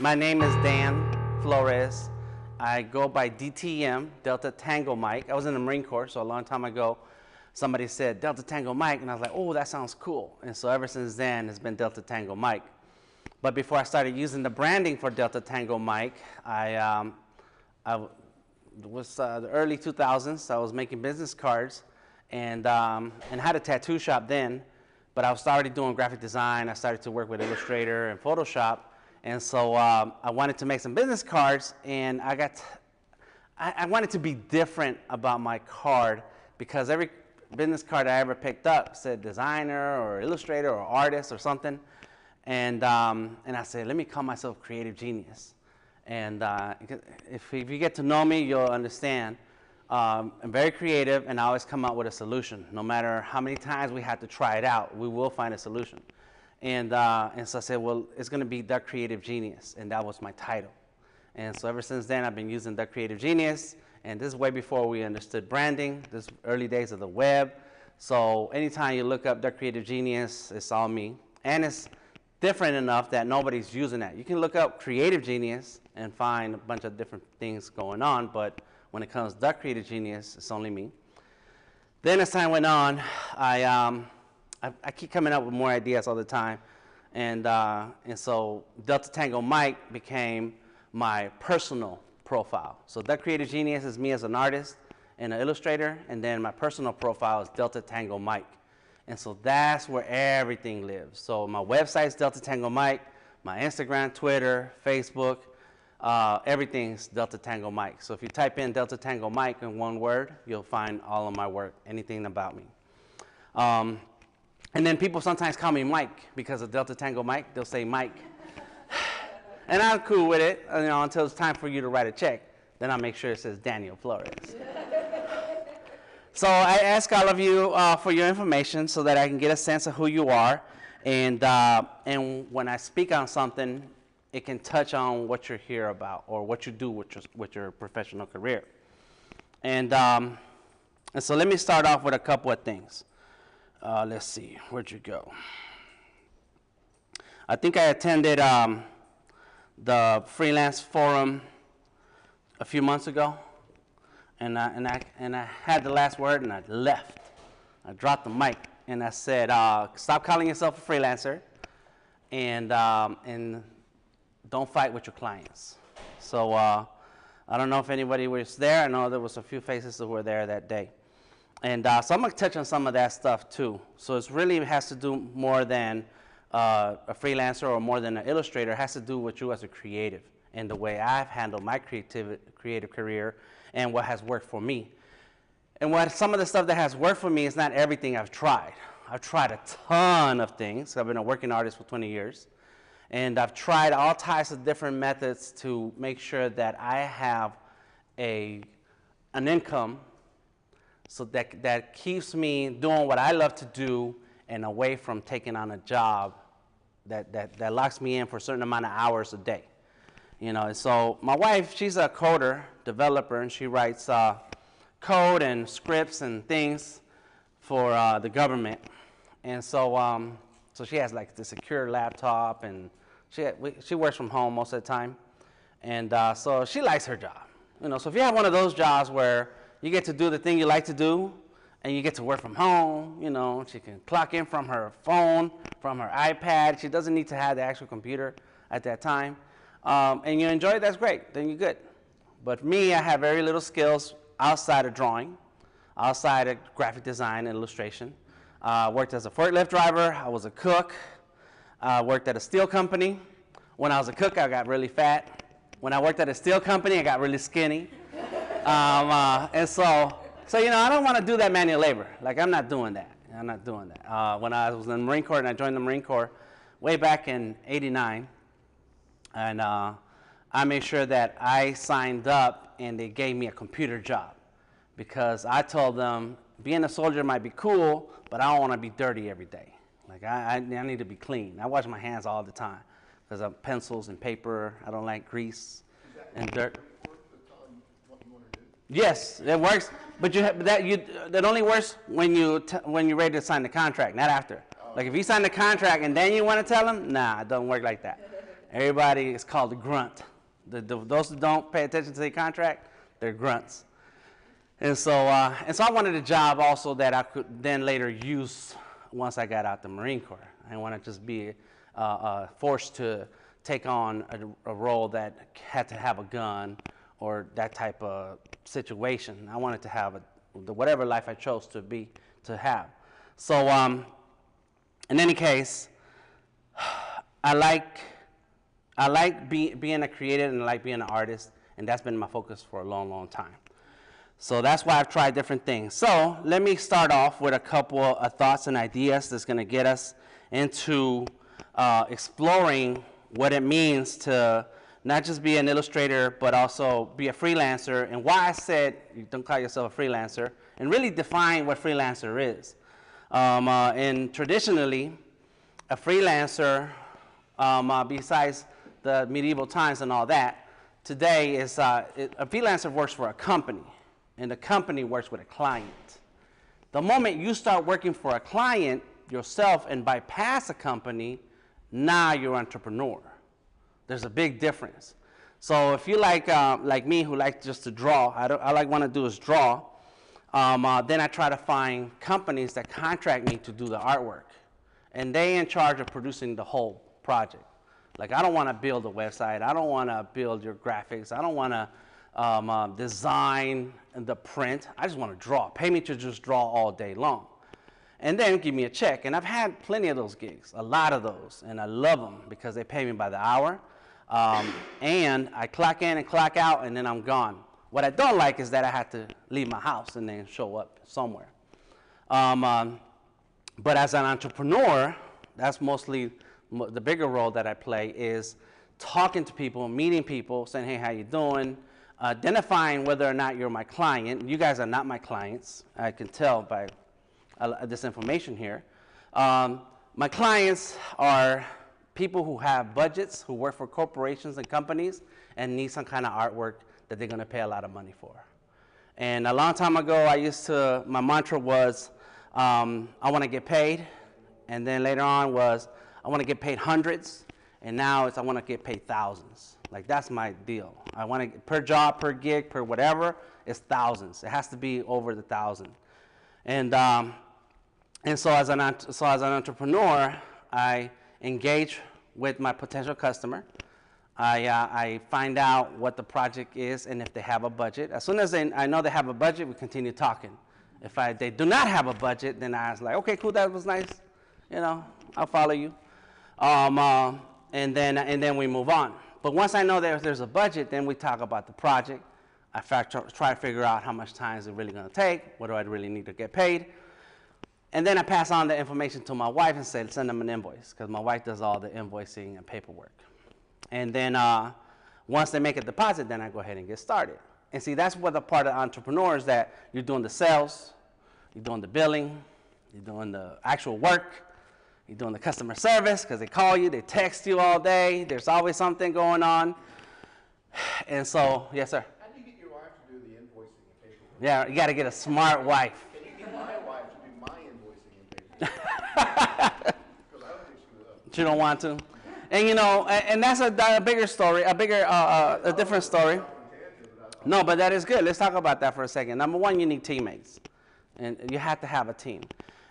My name is Dan Flores. I go by DTM, Delta Tango Mike. I was in the Marine Corps, so a long time ago, somebody said Delta Tango Mike, and I was like, oh, that sounds cool. And so ever since then, it's been Delta Tango Mike. But before I started using the branding for Delta Tango Mike, I was the early 2000s. I was making business cards and had a tattoo shop then, but I was already doing graphic design. I started to work with Illustrator and Photoshop. And so I wanted to make some business cards, and I wanted to be different about my card, because every business card I ever picked up said designer or illustrator or artist or something. And I said, let me call myself creative genius. And if you get to know me, you'll understand. I'm very creative, and I always come out with a solution. No matter how many times we have to try it out, we will find a solution. And so I said, well, it's going to be The Creative Genius, and that was my title. And so ever since then, I've been using The Creative Genius, and this is way before we understood branding, this early days of the web. So anytime you look up The Creative Genius, it's all me. And it's different enough that nobody's using that. You can look up Creative Genius and find a bunch of different things going on, but when it comes to The Creative Genius, it's only me. Then as time went on, I keep coming up with more ideas all the time, and so Delta Tango Mike became my personal profile. So The Creative Genius is me as an artist and an illustrator, and then my personal profile is Delta Tango Mike. And so that's where everything lives. So my website is Delta Tango Mike, my Instagram, Twitter, Facebook, everything's Delta Tango Mike. So if you type in Delta Tango Mike in one word, you'll find all of my work, anything about me. And then people sometimes call me Mike because of Delta Tango Mike. They'll say Mike. And I'm cool with it, until it's time for you to write a check. Then I'll make sure it says Daniel Flores. So I ask all of you for your information so that I can get a sense of who you are. And when I speak on something, it can touch on what you're here about or what you do with your professional career. And so let me start off with a couple of things. Let's see, where'd you go? I think I attended the Freelance forum a few months ago, and I had the last word, and I left. I dropped the mic, and I said, stop calling yourself a freelancer, and don't fight with your clients. So I don't know if anybody was there. I know there was a few faces that were there that day. And so I'm going to touch on some of that stuff too. So it really has to do more than a freelancer or more than an illustrator. It has to do with you as a creative and the way I've handled my creative career and what has worked for me. And some of the stuff that has worked for me is not everything I've tried. I've tried a ton of things. I've been a working artist for 20 years. And I've tried all types of different methods to make sure that I have an income, so that keeps me doing what I love to do and away from taking on a job that locks me in for a certain amount of hours a day. And so my wife, she's a coder, developer, and she writes code and scripts and things for the government. And so she has like the secure laptop, and she works from home most of the time. And so she likes her job. So if you have one of those jobs where you get to do the thing you like to do, and you get to work from home, she can clock in from her phone, from her iPad. She doesn't need to have the actual computer at that time. And you enjoy it, that's great, then you're good. But me, I have very little skills outside of drawing, outside of graphic design and illustration. Worked as a forklift driver, I was a cook, worked at a steel company. When I was a cook, I got really fat. When I worked at a steel company, I got really skinny. And so I don't want to do that manual labor. Like, I'm not doing that. When I was in the Marine Corps, and I joined the Marine Corps way back in '89, and I made sure that I signed up, and they gave me a computer job, because I told them being a soldier might be cool, but I don't want to be dirty every day. Like, I need to be clean. I wash my hands all the time because of pencils and paper. I don't like grease and dirt. Yes, it works, but that only works when you're ready to sign the contract, not after. Like, if you sign the contract and then you want to tell them, nah, it doesn't work like that. Everybody is called a grunt. Those who don't pay attention to the contract, they're grunts. And so I wanted a job also that I could then later use once I got out the Marine Corps. I didn't want to just be forced to take on a role that had to have a gun or that type of situation. I wanted to have whatever life I chose to have. So in any case, I like being a creative, and I like being an artist, and that's been my focus for a long, long time. So that's why I've tried different things. So let me start off with a couple of thoughts and ideas that's going to get us into exploring what it means to not just be an illustrator, but also be a freelancer, and why I said you don't call yourself a freelancer, and really define what freelancer is. And traditionally, a freelancer, besides the medieval times and all that, today is a freelancer works for a company, and the company works with a client. The moment you start working for a client yourself and bypass a company, now you're an entrepreneur. There's a big difference. So if you like me, who like just to draw, all I want to do is draw. Then I try to find companies that contract me to do the artwork, and they in charge of producing the whole project. Like, I don't want to build a website. I don't want to build your graphics. I don't want to design the print. I just want to draw. Pay me to just draw all day long, and then give me a check. And I've had plenty of those gigs, a lot of those, and I love them because they pay me by the hour. And I clock in and clock out, and then I'm gone. What I don't like is that I have to leave my house and then show up somewhere. But as an entrepreneur, that's mostly the bigger role that I play, is talking to people, meeting people, saying, hey, how you doing? Identifying whether or not you're my client. You guys are not my clients. I can tell by this information here. My clients are people who have budgets, who work for corporations and companies, and need some kind of artwork that they're going to pay a lot of money for. And a long time ago, my mantra was, I want to get paid. And then later on was, I want to get paid hundreds. And now it's, I want to get paid thousands. Like, that's my deal. I want to, per job, per gig, per whatever, it's thousands. It has to be over the 1,000. And so as an entrepreneur, I engage with my potential customer. I find out what the project is and if they have a budget. As soon as I know they have a budget, we continue talking. If they do not have a budget, then I was like, okay, cool, that was nice. You know, I'll follow you. And then we move on. But once I know there's a budget, then we talk about the project. I try to figure out how much time is it really going to take, what do I really need to get paid. And then I pass on the information to my wife and say, send them an invoice, because my wife does all the invoicing and paperwork. And then once they make a deposit, then I go ahead and get started. And see, that's what the part of entrepreneurs, that you're doing the sales, you're doing the billing, you're doing the actual work, you're doing the customer service, because they call you, they text you all day, there's always something going on. And so, yes, sir? How do you get your wife to do the invoicing and paperwork? Yeah, you got to get a smart wife. Can you get my wife to do my invoicing and paperwork? Because I don't think she will. She don't want to. And you know, and that's a bigger story, a different story. No, but that is good. Let's talk about that for a second. Number one, you need teammates, and you have to have a team.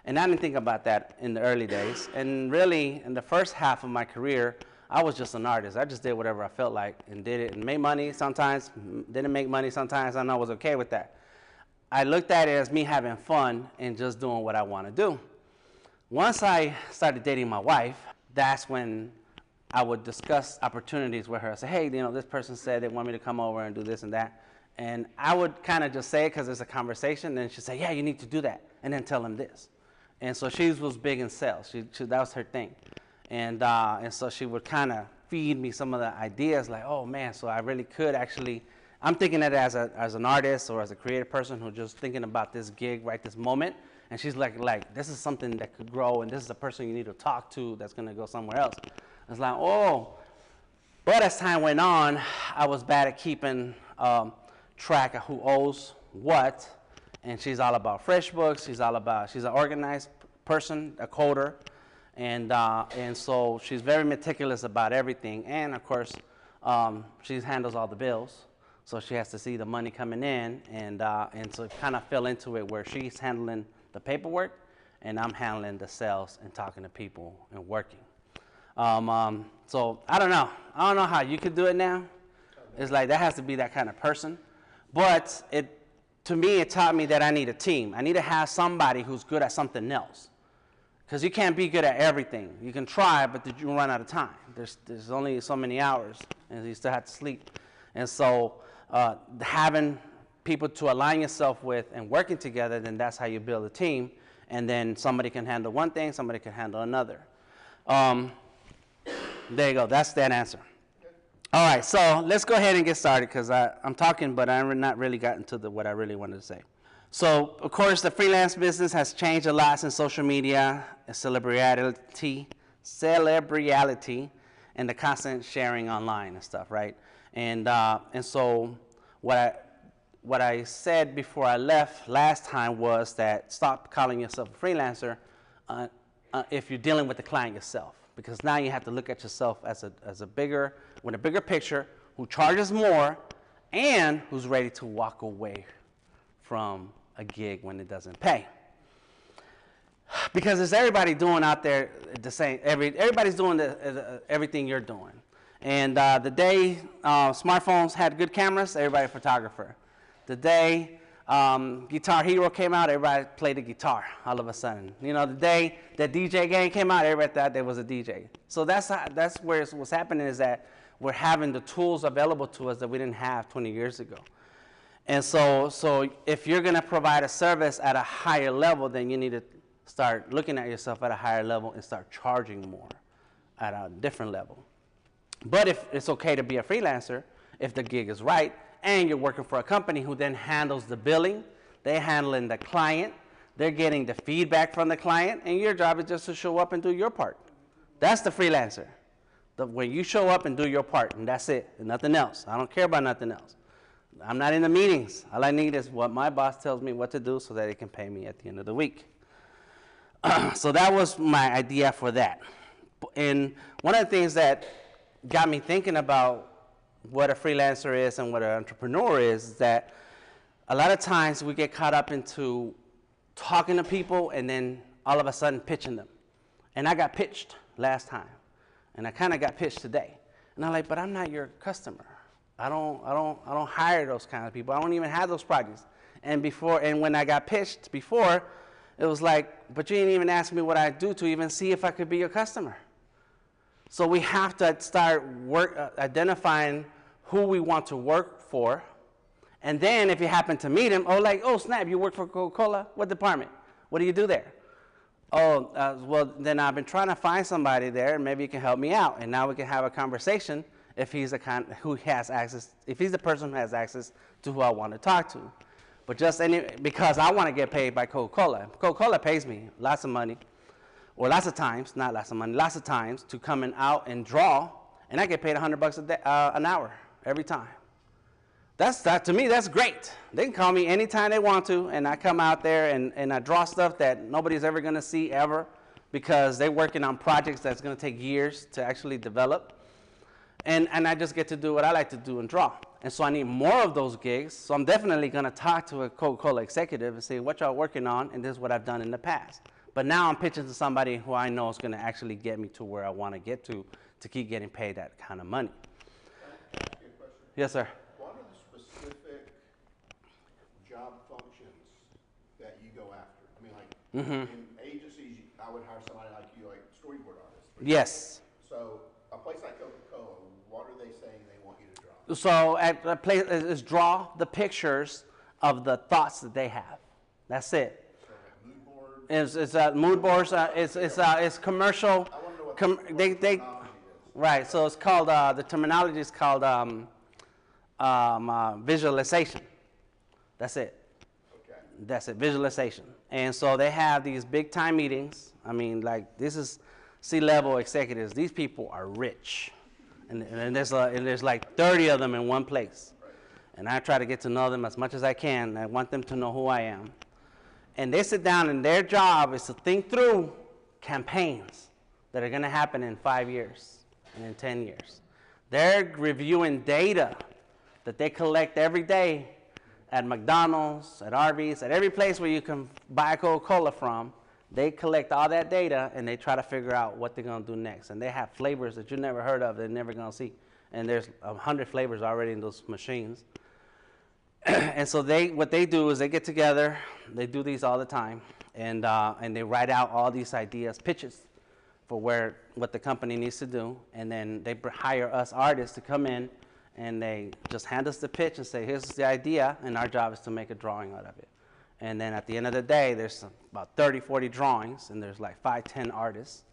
And I didn't think about that in the early days. And really, in the first half of my career, I was just an artist. I just did whatever I felt like and did it and made money sometimes, didn't make money sometimes, and I was okay with that. I looked at it as me having fun and just doing what I want to do. Once I started dating my wife, that's when I would discuss opportunities with her. I say, hey, you know, this person said they want me to come over and do this and that. And I would kind of just say it because it's a conversation. And she'd say, yeah, you need to do that. And then tell them this. And so she was big in sales. That was her thing. And so she would kind of feed me some of the ideas, like, oh, man, so I really could actually, I'm thinking of it as an artist or as a creative person who's just thinking about this gig right this moment. And she's like, this is something that could grow, and this is a person you need to talk to that's going to go somewhere else. It's like, oh. But as time went on, I was bad at keeping track of who owes what. And she's all about FreshBooks. She's an organized person, a coder. And so she's very meticulous about everything. And of course, she handles all the bills. So she has to see the money coming in, and so kind of fell into it where she's handling the paperwork and I'm handling the sales and talking to people and working. So I don't know. I don't know how you could do it now. It's like that has to be that kind of person. But to me, it taught me that I need a team. I need to have somebody who's good at something else. Because you can't be good at everything. You can try, but you run out of time. There's only so many hours, and you still have to sleep. And so having people to align yourself with and working together, then that's how you build a team. And then somebody can handle one thing, somebody can handle another. There you go. That's that answer. All right, so let's go ahead and get started because I'm talking, but I'm not really gotten to what I really wanted to say. So, of course, the freelance business has changed a lot since social media, celebrity, and the constant sharing online and stuff, right? And so what I said before I left last time was that stop calling yourself a freelancer if you're dealing with the client yourself, because now you have to look at yourself as a bigger picture, who charges more and who's ready to walk away from a gig when it doesn't pay. Because there's everybody doing out there the same. Everybody's doing everything you're doing. And the day smartphones had good cameras, everybody a photographer. The day Guitar Hero came out, everybody played the guitar all of a sudden. You know, the day that DJ game came out, everybody thought there was a DJ. So that's where what's happening is that we're having the tools available to us that we didn't have 20 years ago. And so if you're going to provide a service at a higher level, then you need to start looking at yourself at a higher level and start charging more at a different level. But if it's okay to be a freelancer, if the gig is right, and you're working for a company who then handles the billing, they're handling the client, they're getting the feedback from the client, and your job is just to show up and do your part. That's the freelancer. When you show up and do your part, and that's it, and nothing else. I don't care about nothing else. I'm not in the meetings. All I need is what my boss tells me what to do so that they can pay me at the end of the week. So that was my idea for that. And one of the things that got me thinking about what a freelancer is and what an entrepreneur is that a lot of times we get caught up into talking to people and then all of a sudden pitching them. And I got pitched last time, and I kind of got pitched today. And I'm like, but I'm not your customer. I don't hire those kind of people. I don't even have those projects. And when I got pitched before, it was like, but you didn't even ask me what I do to even see if I could be your customer. So we have to start identifying who we want to work for. And then if you happen to meet him, oh snap, you work for Coca Cola? What department? What do you do there? Well, then I've been trying to find somebody there, and maybe you can help me out. And now we can have a conversation if he's the person who has access to who I want to talk to. But because I want to get paid by Coca Cola. Coca Cola pays me lots of money. Or lots of times, not lots of money, lots of times to come out and draw, and I get paid $100 an hour every time. To me, that's great. They can call me anytime they want to, and I come out there and I draw stuff that nobody's ever going to see ever because they're working on projects that's going to take years to actually develop. And I just get to do what I like to do and draw. And so I need more of those gigs, so I'm definitely going to talk to a Coca Cola executive and say, what y'all working on, and this is what I've done in the past. But now I'm pitching to somebody who I know is going to actually get me to where I want to get to keep getting paid that kind of money. Can I ask you a question? Yes, sir. What are the specific job functions that you go after? I mean, like in agencies, I would hire somebody like you, like storyboard artist. Yes. So a place like Coca Cola, what are they saying they want you to draw? So at a place is draw the pictures of the thoughts that they have. That's it. It's mood boards. It's commercial. I want to know what the terminology is. Right. So it's called the terminology is called visualization. That's it. Okay. That's it. Visualization. And so they have these big time meetings. I mean, like this is C-level executives. These people are rich, and there's like 30 of them in one place. Right. And I try to get to know them as much as I can. I want them to know who I am. And they sit down, and their job is to think through campaigns. that are going to happen in 5 years and in 10 years. They're reviewing data that they collect every day at McDonald's, at Arby's, at every place where you can buy Coca Cola from. They collect all that data and they try to figure out what they're going to do next. And they have flavors that you never heard of, they're never going to see. And there's 100 flavors already in those machines. And so what they do is they get together, they do these all the time, and they write out all these ideas, pitches for what the company needs to do. And then they hire us artists to come in and they just hand us the pitch and say, here's the idea, and our job is to make a drawing out of it. And then at the end of the day, there's about 30, 40 drawings, and there's like 5, 10 artists.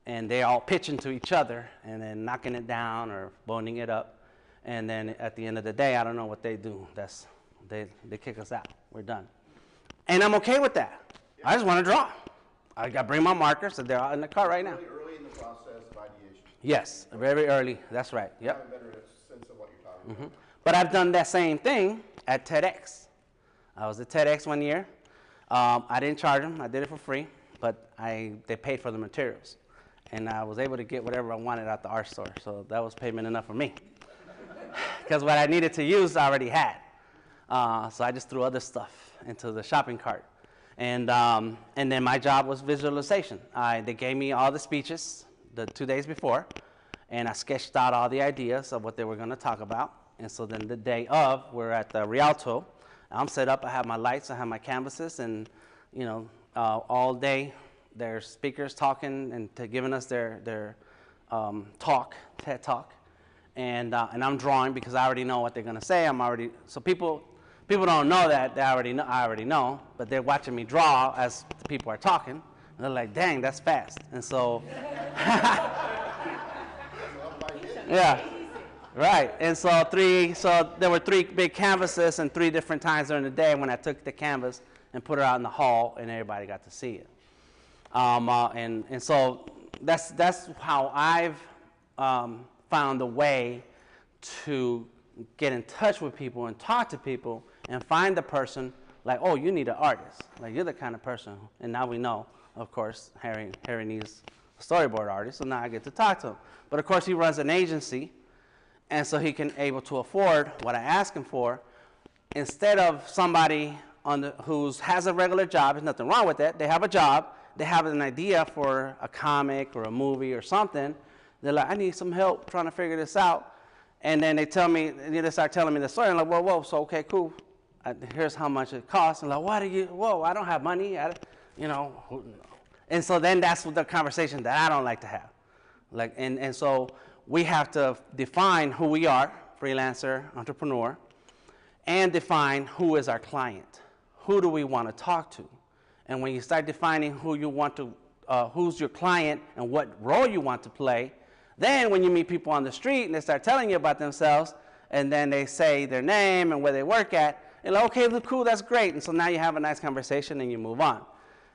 And they all pitching to each other and then knocking it down or boning it up. And then at the end of the day, I don't know what they do. They kick us out. We're done. And I'm okay with that. I just want to draw. I got to bring my markers, so they're out in the car right now. Really early in the process of ideation. Yes, very early. That's right. You Yep. have a better sense of what you're talking about. But I've done that same thing at TEDx. I was at TEDx one year. I didn't charge them. I did it for free, but they paid for the materials. And I was able to get whatever I wanted at the art store. So that was payment enough for me. Because what I needed to use, I already had. So I just threw other stuff into the shopping cart. And then my job was visualization. They gave me all the speeches the 2 days before. And I sketched out all the ideas of what they were going to talk about. And so then the day of, we're at the Rialto. I'm set up, I have my lights, I have my canvases, and all day there's speakers talking and giving us their talk, TED Talk, and I'm drawing because I already know what they're gonna say. So people don't know that I already know, but they're watching me draw as the people are talking. And they're like, dang, that's fast. And so, yeah. Right, and so there were 3 big canvases and 3 different times during the day when I took the canvas and put it out in the hall and everybody got to see it. And so that's how I've found a way to get in touch with people and talk to people and find the person like, oh, you need an artist. Like, you're the kind of person. And now we know, of course, Harry needs a storyboard artist, so now I get to talk to him. But of course, he runs an agency. And so he can able to afford what I ask him for, instead of somebody who has a regular job. There's nothing wrong with that. They have a job. They have an idea for a comic or a movie or something. They're like, I need some help trying to figure this out. And then they start telling me the story. I'm like, whoa, so okay, cool. Here's how much it costs. And like, I don't have money. And so then that's the conversation that I don't like to have. And so we have to define who we are, freelancer, entrepreneur, and define who is our client. Who do we want to talk to? And when you start defining who's your client and what role you want to play, then when you meet people on the street and they start telling you about themselves, and then they say their name and where they work at, you're like, okay, cool, that's great. And so now you have a nice conversation and you move on.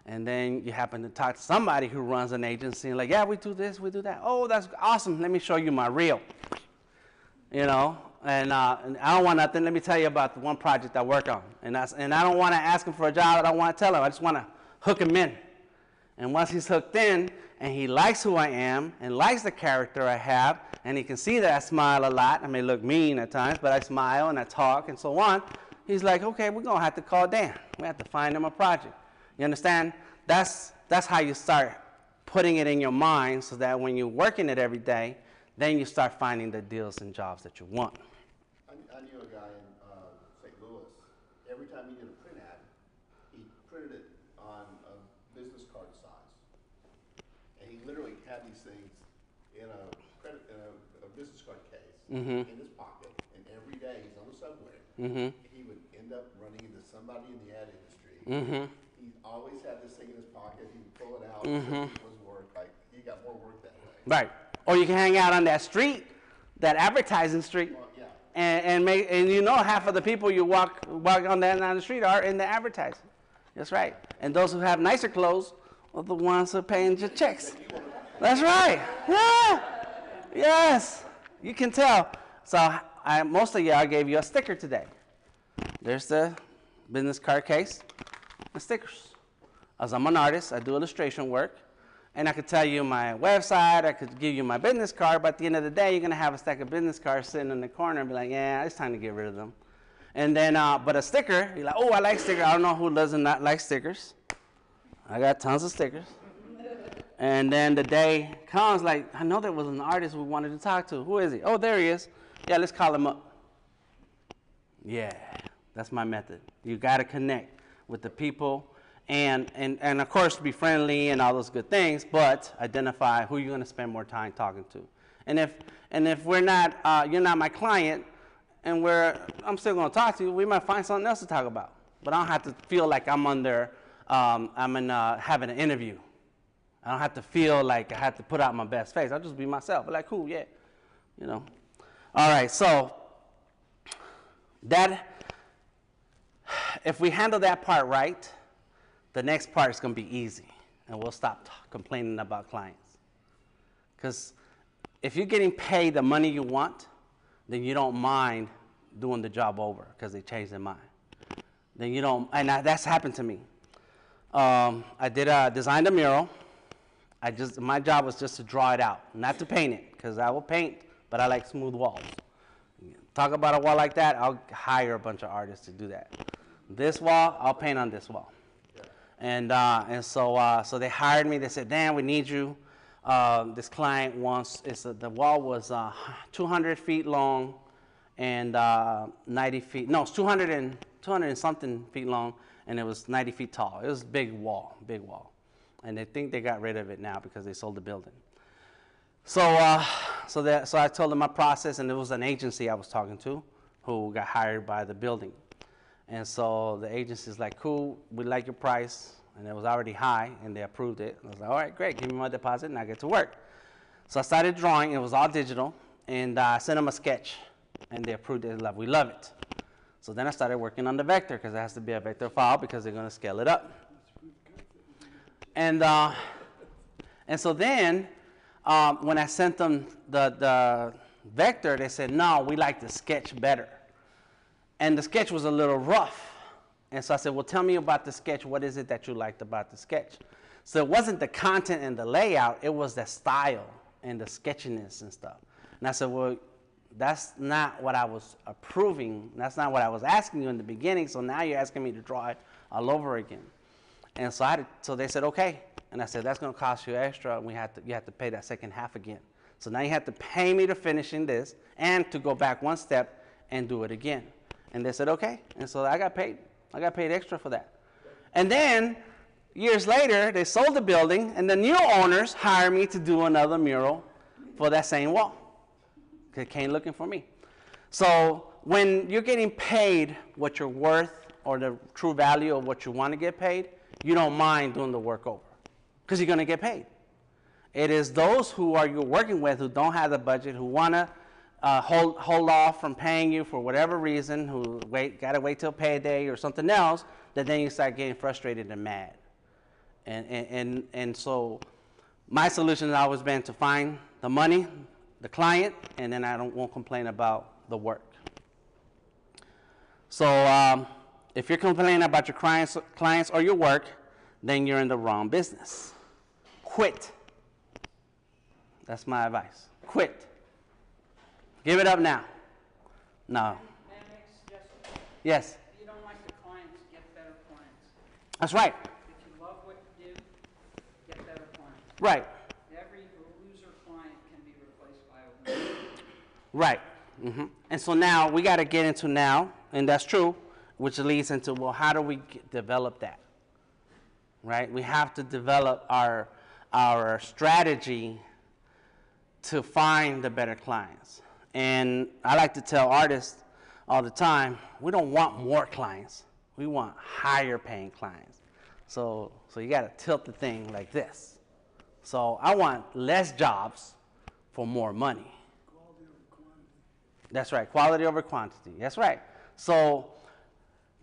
And then you happen to talk to somebody who runs an agency and like, yeah, we do this, we do that. Oh, that's awesome. Let me show you my reel. And I don't want nothing. Let me tell you about the one project I work on. And I don't want to ask him for a job. I don't want to tell him. I just want to hook him in. And once he's hooked in and he likes who I am and likes the character I have, and he can see that I smile a lot. I may look mean at times, but I smile and I talk and so on. He's like, okay, we're going to have to call Dan. We have to find him a project. You understand? That's how you start putting it in your mind, so that when you're working it every day, then you start finding the deals and jobs that you want. I knew a guy in St. Louis. Every time he did a print ad, he printed it on a business card size. And he literally had these things in a business card case in his pocket. And every day he's on the subway. He would end up running into somebody in the ad industry. He always had this thing in his pocket. He would pull it out. It was work. Like, he got more work that way. Right. Or you can hang out on that street, that advertising street, Well, yeah. and half of the people you walk on the street are in the advertising. That's right. And those who have nicer clothes are the ones who are paying your checks. That's right. Yeah. Yes. You can tell. So most of y'all gave you a sticker today. There's the business card case and stickers. As I'm an artist, I do illustration work, And I could tell you my website, I could give you my business card, but at the end of the day, you're gonna have a stack of business cards sitting in the corner and be like, yeah, it's time to get rid of them. And then, but a sticker, you're like, oh, I like stickers. I don't know who doesn't not like stickers. I got tons of stickers. And then the day comes, like, I know there was an artist we wanted to talk to. Who is he? Oh, there he is. Yeah, let's call him up. Yeah, that's my method. You gotta connect with the people. And of course, be friendly and all those good things, but identify who you're going to spend more time talking to. And if we're not, you're not my client, and I'm still going to talk to you, we might find something else to talk about. But I don't have to feel like I'm having an interview. I don't have to feel like I have to put out my best face. I'll just be myself. I'm like, cool, yeah, you know. All right, so if we handle that part right, the next part is going to be easy, and we'll stop complaining about clients. Because if you're getting paid the money you want, then you don't mind doing the job over because they changed their mind. Then you don't, and that's happened to me. I designed a mural. My job was just to draw it out, not to paint it, because I will paint, but I like smooth walls. Talk about a wall like that, I'll hire a bunch of artists to do that. This wall, I'll paint on this wall. And so they hired me. They said, Dan, we need you. This client wants, the wall was 200 feet long and 90 feet. No, it's 200 and something feet long, and it was 90 feet tall. It was a big wall. And they think they got rid of it now because they sold the building. So I told them my process, and it was an agency I was talking to who got hired by the building. And so the agency's like, cool, we like your price. And it was already high, and they approved it. And I was like, all right, great, give me my deposit, and I get to work. So I started drawing. It was all digital. And I sent them a sketch, and they approved it. We love it. So then I started working on the vector, because it has to be a vector file, because they're going to scale it up. And so then when I sent them the vector, they said, no, we like the sketch better. And the sketch was a little rough. And so I said, well, tell me about the sketch. What is it that you liked about the sketch? So it wasn't the content and the layout. It was the style and the sketchiness and stuff. And I said, well, that's not what I was approving. That's not what I was asking you in the beginning. So now you're asking me to draw it all over again. And so they said, okay. And I said, that's going to cost you extra. And you have to pay that second half again. So now you have to pay me to finishing this and to go back one step and do it again. And they said, okay. And so I got paid. I got paid extra for that. And then, years later, they sold the building, and the new owners hired me to do another mural for that same wall. They came looking for me. So when you're getting paid what you're worth or the true value of what you want to get paid, you don't mind doing the work over because you're going to get paid. It is those who you're working with who don't have the budget, who want to hold off from paying you for whatever reason, who gotta wait till payday or something else, that then you start getting frustrated and mad. And so my solution has always been to find the money, the client, and then won't complain about the work. So if you're complaining about your clients or your work, then you're in the wrong business. Quit. That's my advice. Quit. Give it up now. No. May I make a suggestion? Yes. If you don't like the clients, get better clients. That's right. If you love what you do, get better clients. Right. Every loser client can be replaced by a winner. Right. Mm-hmm. And so now we got to get into now, and that's true, which leads into, well, how do we develop that? Right? We have to develop our strategy to find the better clients. And I like to tell artists all the time, we don't want more clients. We want higher paying clients. So you got to tilt the thing like this. So I want less jobs for more money. Quality over quantity. That's right, quality over quantity. That's right. So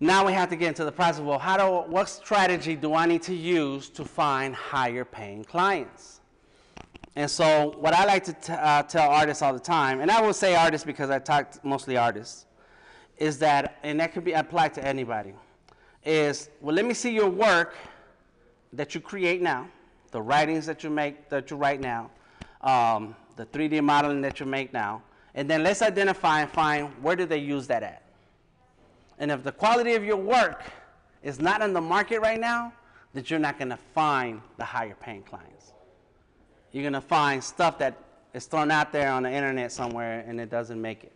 now we have to get into the process. Well, what strategy do I need to use to find higher paying clients? And so what I like to tell artists all the time, and I will say artists because I talk mostly artists, is that, and that could be applied to anybody, is, well, let me see your work that you create now, the writings that you write now, the 3D modeling that you make now, and then let's identify and find where do they use that at. And if the quality of your work is not in the market right now, then you're not going to find the higher paying clients. You're going to find stuff that is thrown out there on the internet somewhere and it doesn't make it.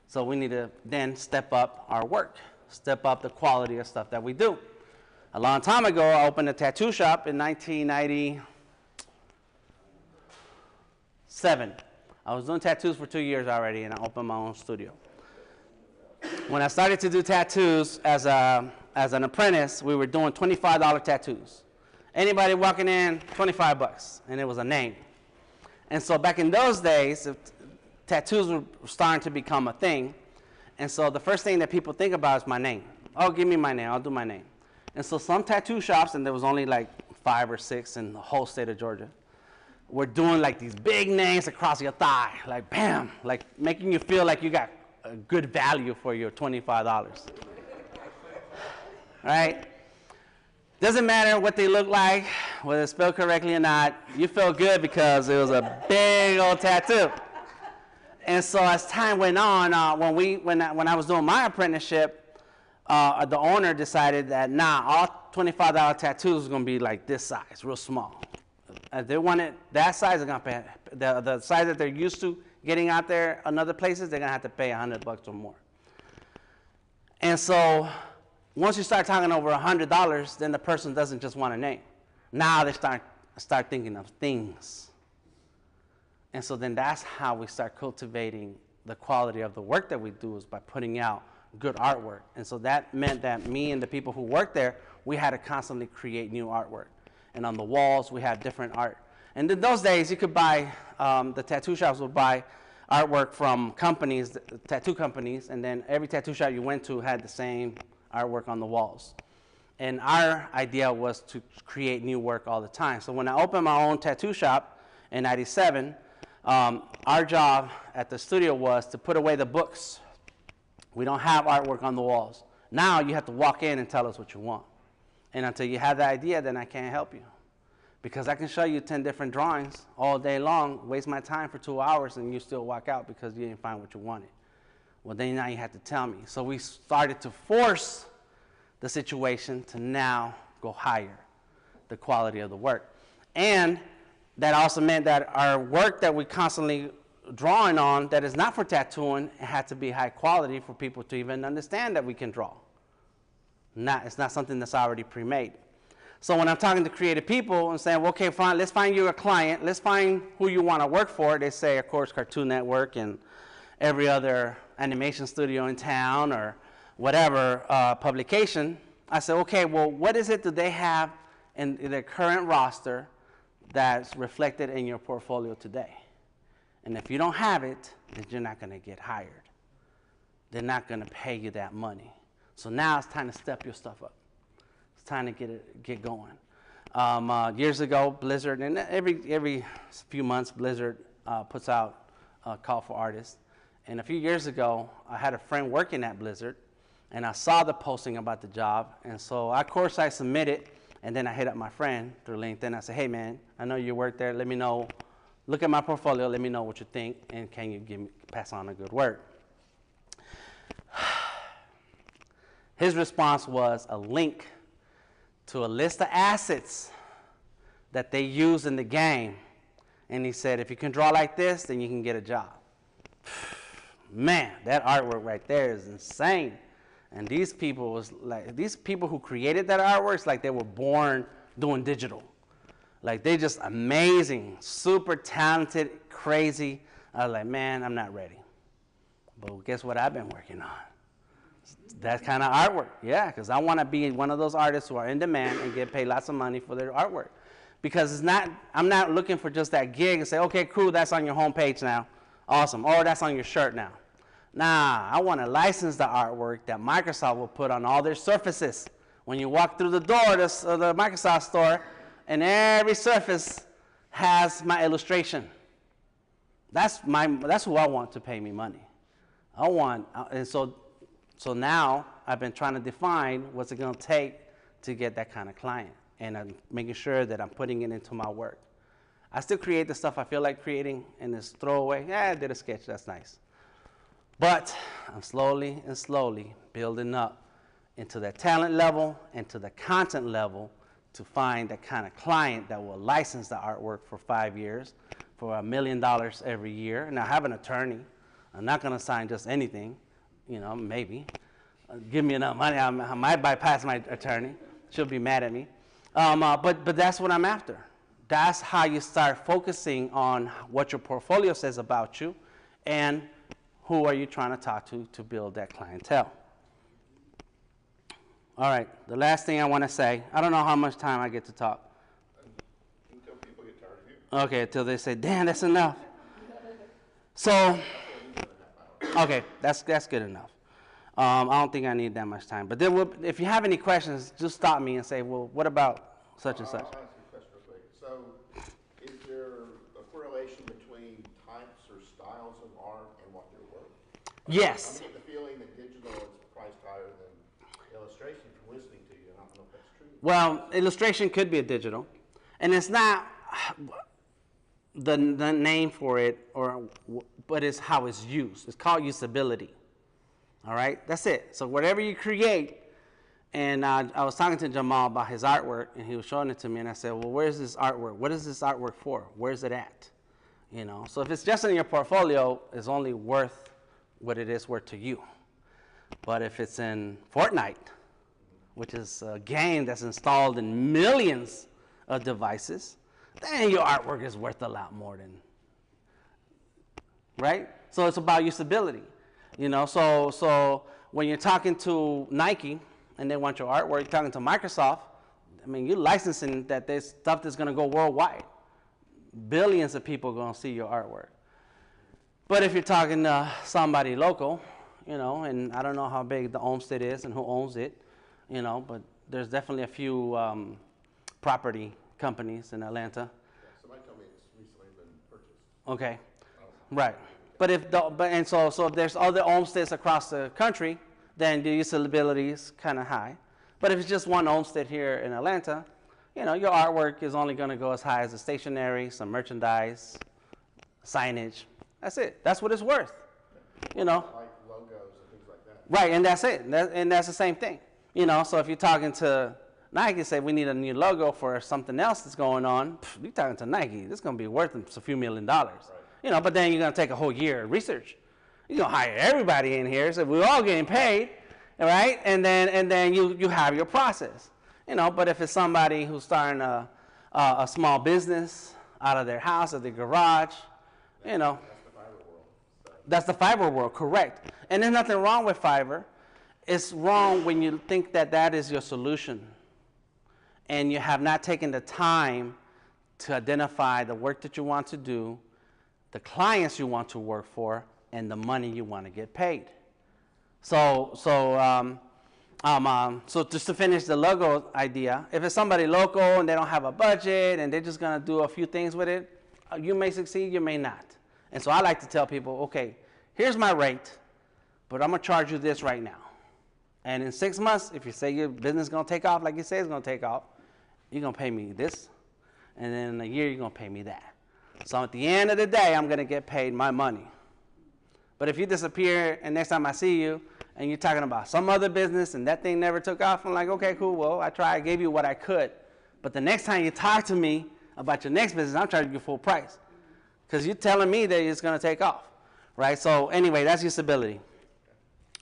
So we need to then step up our work, step up the quality of stuff that we do. A long time ago, I opened a tattoo shop in 1997. I was doing tattoos for 2 years already, and I opened my own studio. When I started to do tattoos as an apprentice, we were doing $25 tattoos. Anybody walking in, 25 bucks, and it was a name. And so back in those days, tattoos were starting to become a thing. And so the first thing that people think about is my name. Oh, give me my name, I'll do my name. And so some tattoo shops, and there was only like 5 or 6 in the whole state of Georgia, were doing like these big names across your thigh, like bam, like making you feel like you got a good value for your $25. Right? Doesn't matter what they look like, whether it's spelled correctly or not, you feel good because it was a big old tattoo. And so as time went on, when I was doing my apprenticeship, the owner decided that, all $25 tattoos are going to be like this size, real small. If they wanted that size, they're going to pay, the size that they're used to getting out there in other places, they're going to have to pay $100 or more. And so once you start talking over $100, then the person doesn't just want a name. Now they start thinking of things. And so then that's how we start cultivating the quality of the work that we do, is by putting out good artwork. And so that meant that me and the people who worked there, we had to constantly create new artwork. And on the walls, we had different art. And in those days, you could buy, the tattoo shops would buy artwork from companies, tattoo companies, and then every tattoo shop you went to had the same artwork on the walls. And our idea was to create new work all the time. So when I opened my own tattoo shop in '97, our job at the studio was to put away the books. We don't have artwork on the walls. Now you have to walk in and tell us what you want. And until you have the idea, then I can't help you. Because I can show you 10 different drawings all day long, waste my time for 2 hours, and you still walk out because you didn't find what you wanted. Well, then now you have to tell me. So we started to force the situation to now go higher, the quality of the work. And that also meant that our work that we constantly drawing on that is not for tattooing, it had to be high quality for people to even understand that we can draw. It's not something that's already pre-made. So when I'm talking to creative people and saying, well, okay, fine, let's find you a client, let's find who you want to work for, they say, of course, Cartoon Network and every other animation studio in town or whatever publication. I said, okay, well, what is it that they have in their current roster that's reflected in your portfolio today? And if you don't have it, then you're not going to get hired. They're not going to pay you that money. So now it's time to step your stuff up. It's time to get going. Years ago, Blizzard, and every few months, Blizzard puts out a call for artists. And a few years ago, I had a friend working at Blizzard, and I saw the posting about the job. And so, of course, I submitted, and then I hit up my friend through LinkedIn. I said, hey, man, I know you work there. Let me know. Look at my portfolio. Let me know what you think, and can you pass on a good word? His response was a link to a list of assets that they use in the game. And he said, if you can draw like this, then you can get a job. Man, that artwork right there is insane. And these people who created that artwork, it's like they were born doing digital. Like, they just amazing, super talented, crazy. I was like, man, I'm not ready. But guess what I've been working on? That kind of artwork. Yeah, because I want to be one of those artists who are in demand and get paid lots of money for their artwork. Because I'm not looking for just that gig and say, okay, cool, that's on your homepage now. Awesome. Or that's on your shirt now. Nah, I want to license the artwork that Microsoft will put on all their surfaces. When you walk through the door of the Microsoft store, and every surface has my illustration. That's who I want to pay me money. And so now I've been trying to define what's it going to take to get that kind of client. and I'm making sure that I'm putting it into my work. I still create the stuff I feel like creating and just throw away. Yeah, I did a sketch, that's nice. But I'm slowly and slowly building up into that talent level and to the content level to find that kind of client that will license the artwork for 5 years for $1 million every year. And I have an attorney. I'm not going to sign just anything, you know, maybe. Give me enough money, I might bypass my attorney. She'll be mad at me. But that's what I'm after. That's how you start focusing on what your portfolio says about you and who are you trying to talk to build that clientele. All right, the last thing I want to say, I don't know how much time I get to talk. Until people get tired of you. Okay, until they say, damn, that's enough. So, okay, that's good enough. I don't think I need that much time. But then if you have any questions, just stop me and say, well, what about such and such? I'll ask you a question real quick. So, is there a correlation between types or styles of art and what they're worth? Yes. I'm getting the feeling that digital is priced higher than illustration from listening to you, and I don't know if that's true. Well, illustration could be a digital. And it's not the name for it, but it's how it's used. It's called usability. All right? That's it. So whatever you create, and I was talking to Jamal about his artwork, and he was showing it to me, and I said, well, where's this artwork? What is this artwork for? Where's it at? You know, so if it's just in your portfolio, it's only worth what it is worth to you. But if it's in Fortnite, which is a game that's installed in millions of devices, then your artwork is worth a lot more than, right? So it's about usability. You know, so when you're talking to Nike and they want your artwork, you're talking to Microsoft, I mean, you're licensing that there's stuff that's going to go worldwide. Billions of people are going to see your artwork. But if you're talking to somebody local, you know, and I don't know how big the Olmsted is and who owns it, you know, but there's definitely a few property companies in Atlanta. Yeah, somebody told me it's recently been purchased. Okay, right. But so if there's other Olmsteds across the country, then the usability is kind of high. But if it's just one Olmsted here in Atlanta, you know, your artwork is only going to go as high as the stationery, some merchandise, signage. That's it. That's what it's worth. You know. Like logos and things like that. Right, and that's it. And that's the same thing. You know, so if you're talking to Nike, say we need a new logo for something else that's going on, you're talking to Nike. This is going to be worth a few $1 million. Right. You know, but then you're going to take a whole year of research. You're going to hire everybody in here, so we're all getting paid, right? And then you have your process. You know, but if it's somebody who's starting a small business out of their house or their garage, you know. That's the Fiverr World, correct. And there's nothing wrong with Fiverr. It's wrong when you think that that is your solution and you have not taken the time to identify the work that you want to do, the clients you want to work for, and the money you want to get paid. So just to finish the logo idea, if it's somebody local and they don't have a budget and they're just going to do a few things with it, you may succeed, you may not. And so I like to tell people, okay, here's my rate, but I'm going to charge you this right now. And in 6 months, if you say your business is going to take off like you say it's going to take off, you're going to pay me this. And then in a year, you're going to pay me that. So at the end of the day, I'm going to get paid my money. But if you disappear and next time I see you and you're talking about some other business and that thing never took off, I'm like, okay, cool. Well, I tried. I gave you what I could. But the next time you talk to me about your next business, I'm charging you full price. Because you're telling me that it's going to take off, right? So anyway, that's usability.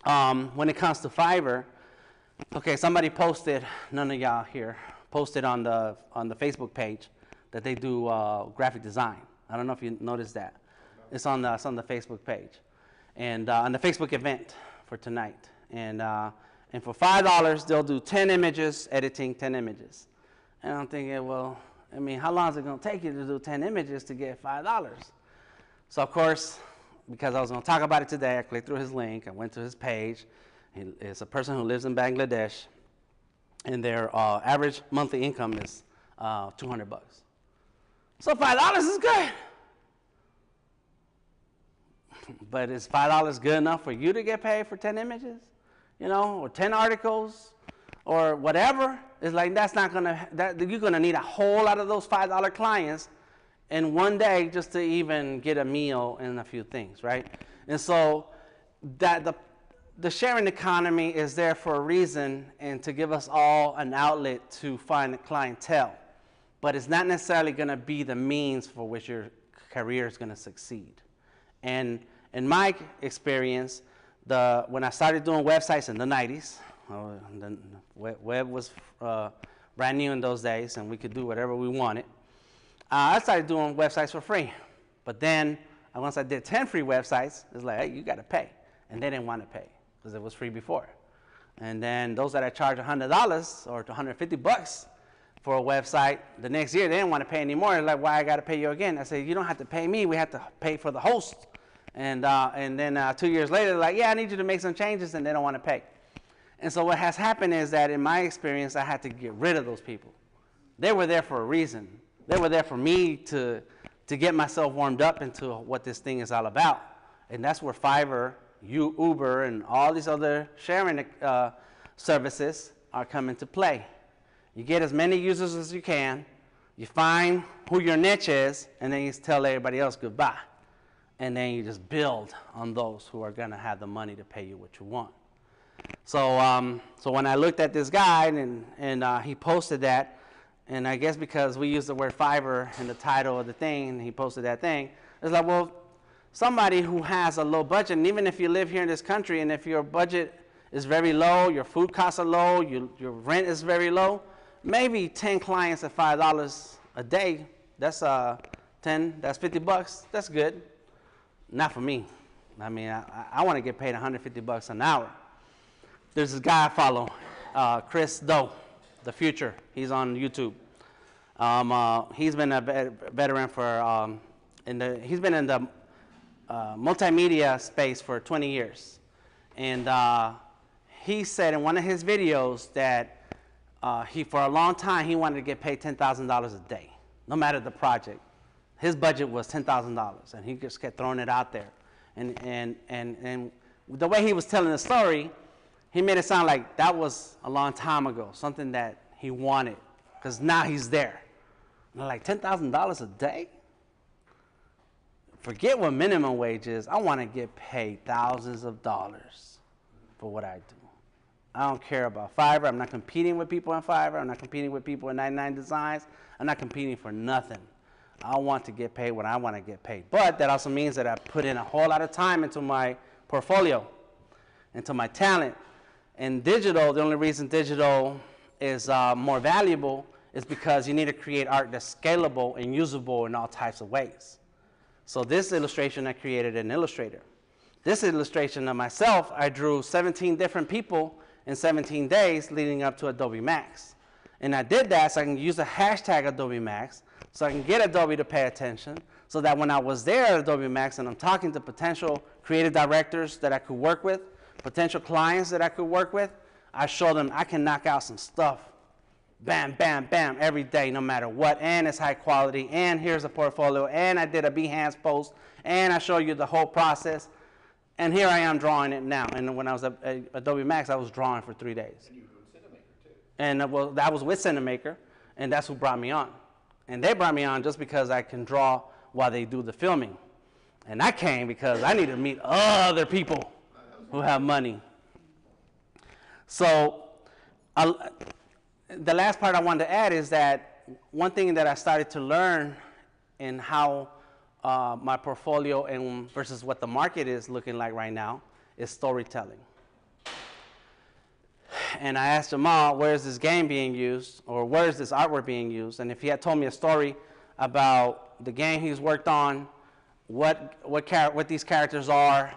When it comes to Fiverr, okay, somebody posted, none of y'all here, posted on the Facebook page that they do graphic design. I don't know if you noticed that. It's on the Facebook page. And on the Facebook event for tonight. And for $5, they'll do 10 images, editing 10 images. And I'm thinking, well, I mean, how long is it going to take you to do 10 images to get $5? So, of course, because I was going to talk about it today, I clicked through his link. I went to his page. It's a person who lives in Bangladesh, and their average monthly income is $200. So $5 is good. But is $5 good enough for you to get paid for 10 images? You know, or 10 articles? or whatever, it's like that's not gonna, you're gonna need a whole lot of those $5 clients in one day just to even get a meal and a few things, right? And so that the sharing economy is there for a reason and to give us all an outlet to find a clientele. But it's not necessarily gonna be the means for which your career is gonna succeed. And in my experience, when I started doing websites in the 90s, the web was brand new in those days and we could do whatever we wanted. I started doing websites for free. But then once I did 10 free websites, it's like, hey, you gotta pay. And they didn't want to pay because it was free before. And then those that I charged $100 or $150 for a website, the next year they didn't want to pay anymore. They're like, why I gotta pay you again? I said, you don't have to pay me, we have to pay for the host. And then 2 years later, they're like, yeah, I need you to make some changes, and they don't want to pay. And so what has happened is that in my experience, I had to get rid of those people. They were there for a reason. They were there for me to get myself warmed up into what this thing is all about. And that's where Fiverr, Uber, and all these other sharing services are coming to play. You get as many users as you can, you find who your niche is, and then you tell everybody else goodbye. And then you just build on those who are gonna have the money to pay you what you want. So, so when I looked at this guy and he posted that, and I guess because we use the word Fiverr in the title of the thing, and he posted that thing, it's like, well, somebody who has a low budget, and even if you live here in this country, and if your budget is very low, your food costs are low, your rent is very low, maybe 10 clients at $5 a day, that's that's $50, that's good. Not for me. I mean, I want to get paid $150 an hour. There's this guy I follow, Chris Doe, The Future. He's on YouTube. He's been a veteran for, he's been in the multimedia space for 20 years. And he said in one of his videos that for a long time, he wanted to get paid $10,000 a day, no matter the project. His budget was $10,000, and he just kept throwing it out there. And the way he was telling the story, he made it sound like that was a long time ago, something that he wanted, because now he's there. And like $10,000 a day? Forget what minimum wage is. I want to get paid thousands of dollars for what I do. I don't care about Fiverr. I'm not competing with people on Fiverr. I'm not competing with people in 99 Designs. I'm not competing for nothing. I want to get paid when I want to get paid. But that also means that I put in a whole lot of time into my portfolio, into my talent. And digital, the only reason digital is more valuable is because you need to create art that's scalable and usable in all types of ways. So this illustration I created in Illustrator. This illustration of myself, I drew 17 different people in 17 days leading up to Adobe Max. And I did that so I can use the hashtag Adobe Max, so I can get Adobe to pay attention, so that when I was there at Adobe Max and I'm talking to potential creative directors that I could work with, potential clients that I could work with, I show them I can knock out some stuff, bam, bam, bam, every day, no matter what, and it's high quality, and here's a portfolio, and I did a Behance post, and I show you the whole process, and here I am drawing it now. And when I was at Adobe Max, I was drawing for 3 days. And you were doing Cinamaker too. And well, that was with Cinamaker, and that's who brought me on. And they brought me on just because I can draw while they do the filming. And I came because I need to meet other people who have money. So the last part I wanted to add is that one thing that I started to learn in how my portfolio and versus what the market is looking like right now is storytelling. And I asked Jamal, where is this game being used, or where is this artwork being used? And if he had told me a story about the game he's worked on, what these characters are,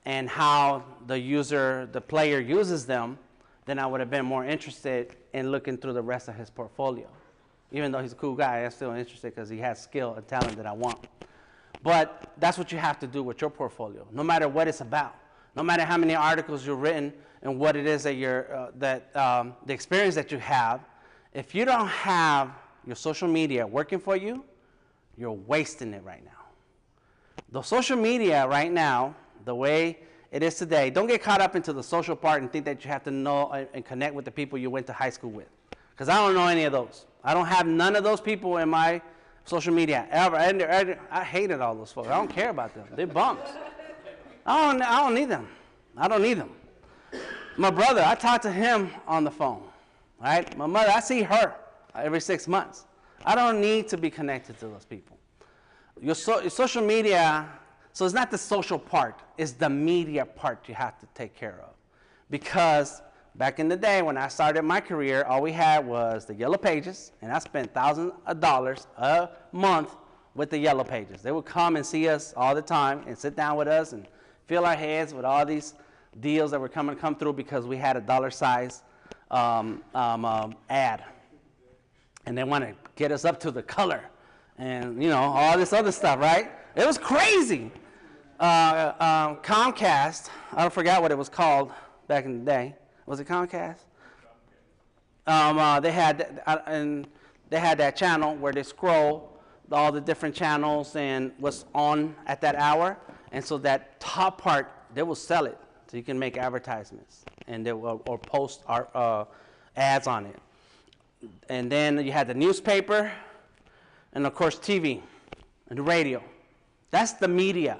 and how the player uses them, then I would have been more interested in looking through the rest of his portfolio. Even though he's a cool guy, I'm still interested because he has skill and talent that I want. But that's what you have to do with your portfolio, no matter what it's about. No matter how many articles you've written and what it is that the experience that you have, if you don't have your social media working for you, you're wasting it right now. The social media right now, the way it is today. Don't get caught up into the social part and think that you have to know and connect with the people you went to high school with. Because I don't know any of those. I don't have none of those people in my social media ever. I hated all those folks. I don't care about them. They're bums. I don't need them. I don't need them. My brother, I talk to him on the phone. Right? My mother, I see her every 6 months. I don't need to be connected to those people. Your social media, so it's not the social part, it's the media part you have to take care of. Because back in the day when I started my career, all we had was the yellow pages, and I spent thousands of dollars a month with the yellow pages. They would come and see us all the time and sit down with us and fill our heads with all these deals that were come through because we had a dollar size ad. And they want to get us up to the color and, you know, all this other stuff, right? It was crazy. Comcast, I forgot what it was called back in the day. Was it Comcast? They had that channel where they scroll all the different channels and what's on at that hour. And so that top part, they will sell it. So you can make advertisements and they will, or post our, ads on it. And then you had the newspaper and, of course, TV and the radio. That's the media.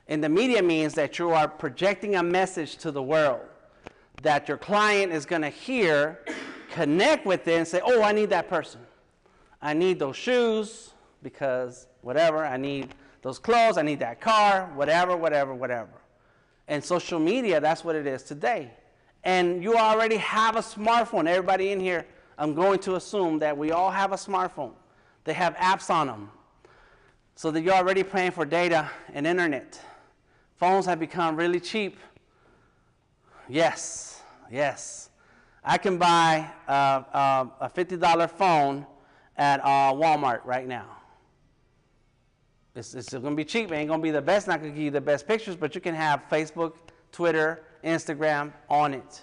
And the media means that you are projecting a message to the world that your client is going to hear, connect with it, and say, oh, I need that person. I need those shoes because whatever. I need those clothes. I need that car, whatever, whatever, whatever. And social media, that's what it is today. And you already have a smartphone. Everybody in here, I'm going to assume that we all have a smartphone. They have apps on them. So that you're already paying for data and internet. Phones have become really cheap. Yes, yes. I can buy a $50 phone at Walmart right now. It's going to be cheap. It ain't going to be the best. Not going to give you the best pictures, but you can have Facebook, Twitter, Instagram on it.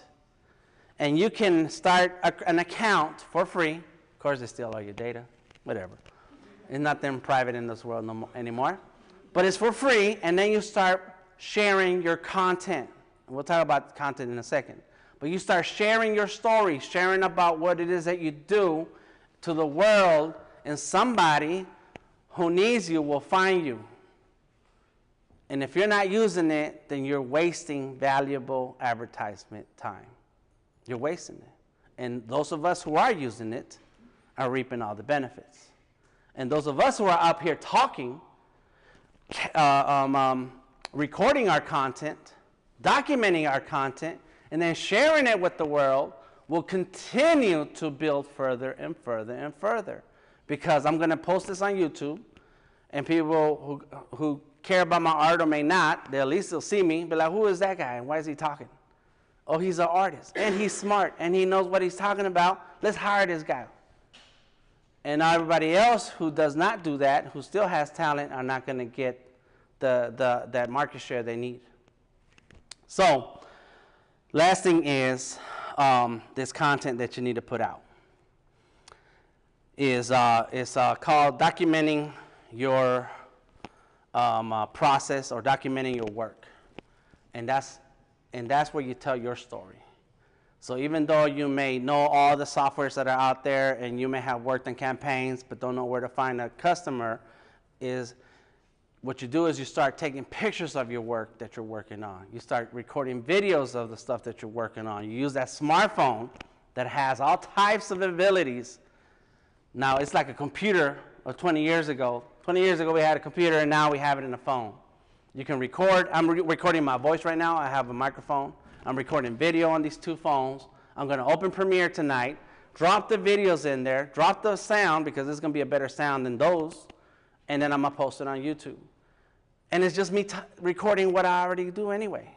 And you can start an account for free. Of course, they steal all your data, whatever. It's not them private in this world anymore. But it's for free, and then you start sharing your content. We'll talk about content in a second. But you start sharing your story, sharing about what it is that you do to the world, and somebody who needs you will find you. And if you're not using it, then you're wasting valuable advertisement time. You're wasting it. And those of us who are using it are reaping all the benefits. And those of us who are up here talking, recording our content, documenting our content, and then sharing it with the world will continue to build further and further and further. Because I'm going to post this on YouTube, and people who care about my art or may not, they at least will see me, be like, who is that guy and why is he talking? Oh, he's an artist, and he's smart, and he knows what he's talking about. Let's hire this guy. And everybody else who does not do that, who still has talent, are not going to get that market share they need. So, last thing is this content that you need to put out is called documenting your process or documenting your work, and that's where you tell your story. So even though you may know all the softwares that are out there and you may have worked on campaigns but don't know where to find a customer, is what you do is you start taking pictures of your work that you're working on. You start recording videos of the stuff that you're working on. You use that smartphone that has all types of abilities. Now it's like a computer of 20 years ago. 20 years ago we had a computer, and now we have it in a phone. You can record. I'm recording my voice right now. I have a microphone. I'm recording video on these two phones. I'm going to open Premiere tonight, drop the videos in there, drop the sound because it's going to be a better sound than those, and then I'm going to post it on YouTube. And it's just me recording what I already do anyway.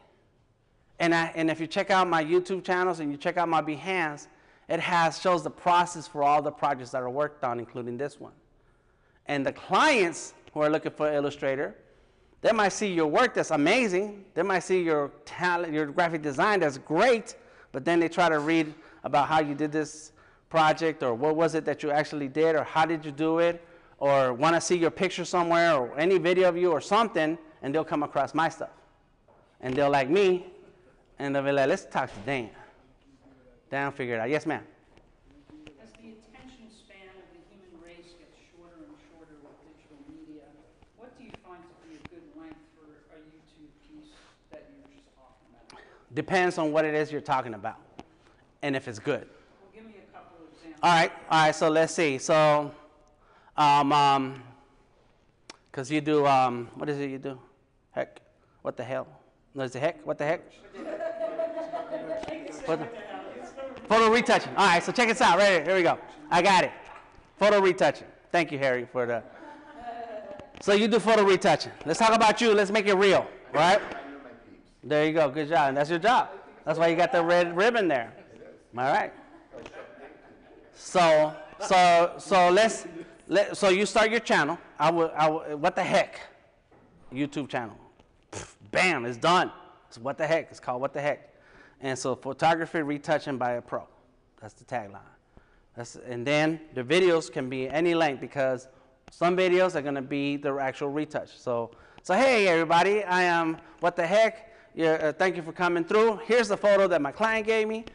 And if you check out my YouTube channels and you check out my Behance, it shows the process for all the projects that are worked on, including this one. And the clients who are looking for an illustrator, they might see your work that's amazing. They might see your talent, your graphic design that's great, but then they try to read about how you did this project, or what was it that you actually did, or how did you do it, or want to see your picture somewhere, or any video of you or something, and they'll come across my stuff. and they'll like me, and they'll be like, let's talk to Dan. Dan figure it out. Yes, ma'am. As the attention span of the human race gets shorter and shorter with digital media, what do you find to be a good length for a YouTube piece that you were just talking about? Depends on what it is you're talking about, and if it's good. Well, give me a couple of examples. All right. So let's see. So, because you do, what is it you do? Heck, what the hell? No, is it heck? What the heck? Photo retouching. All right, so check this out. Right here we go. I got it. Photo retouching. Thank you, Harry, for the. So you do photo retouching. Let's talk about you. Let's make it real. All right? There you go. Good job. And that's your job. That's why you got the red ribbon there. All right. So so you start your channel. What the heck? YouTube channel. Pff, bam, it's done. It's what the heck. It's called What the Heck. And so photography retouching by a pro. That's the tagline. And then the videos can be any length because some videos are going to be the actual retouch. So hey everybody, I am What the Heck. Thank you for coming through. Here's the photo that my client gave me.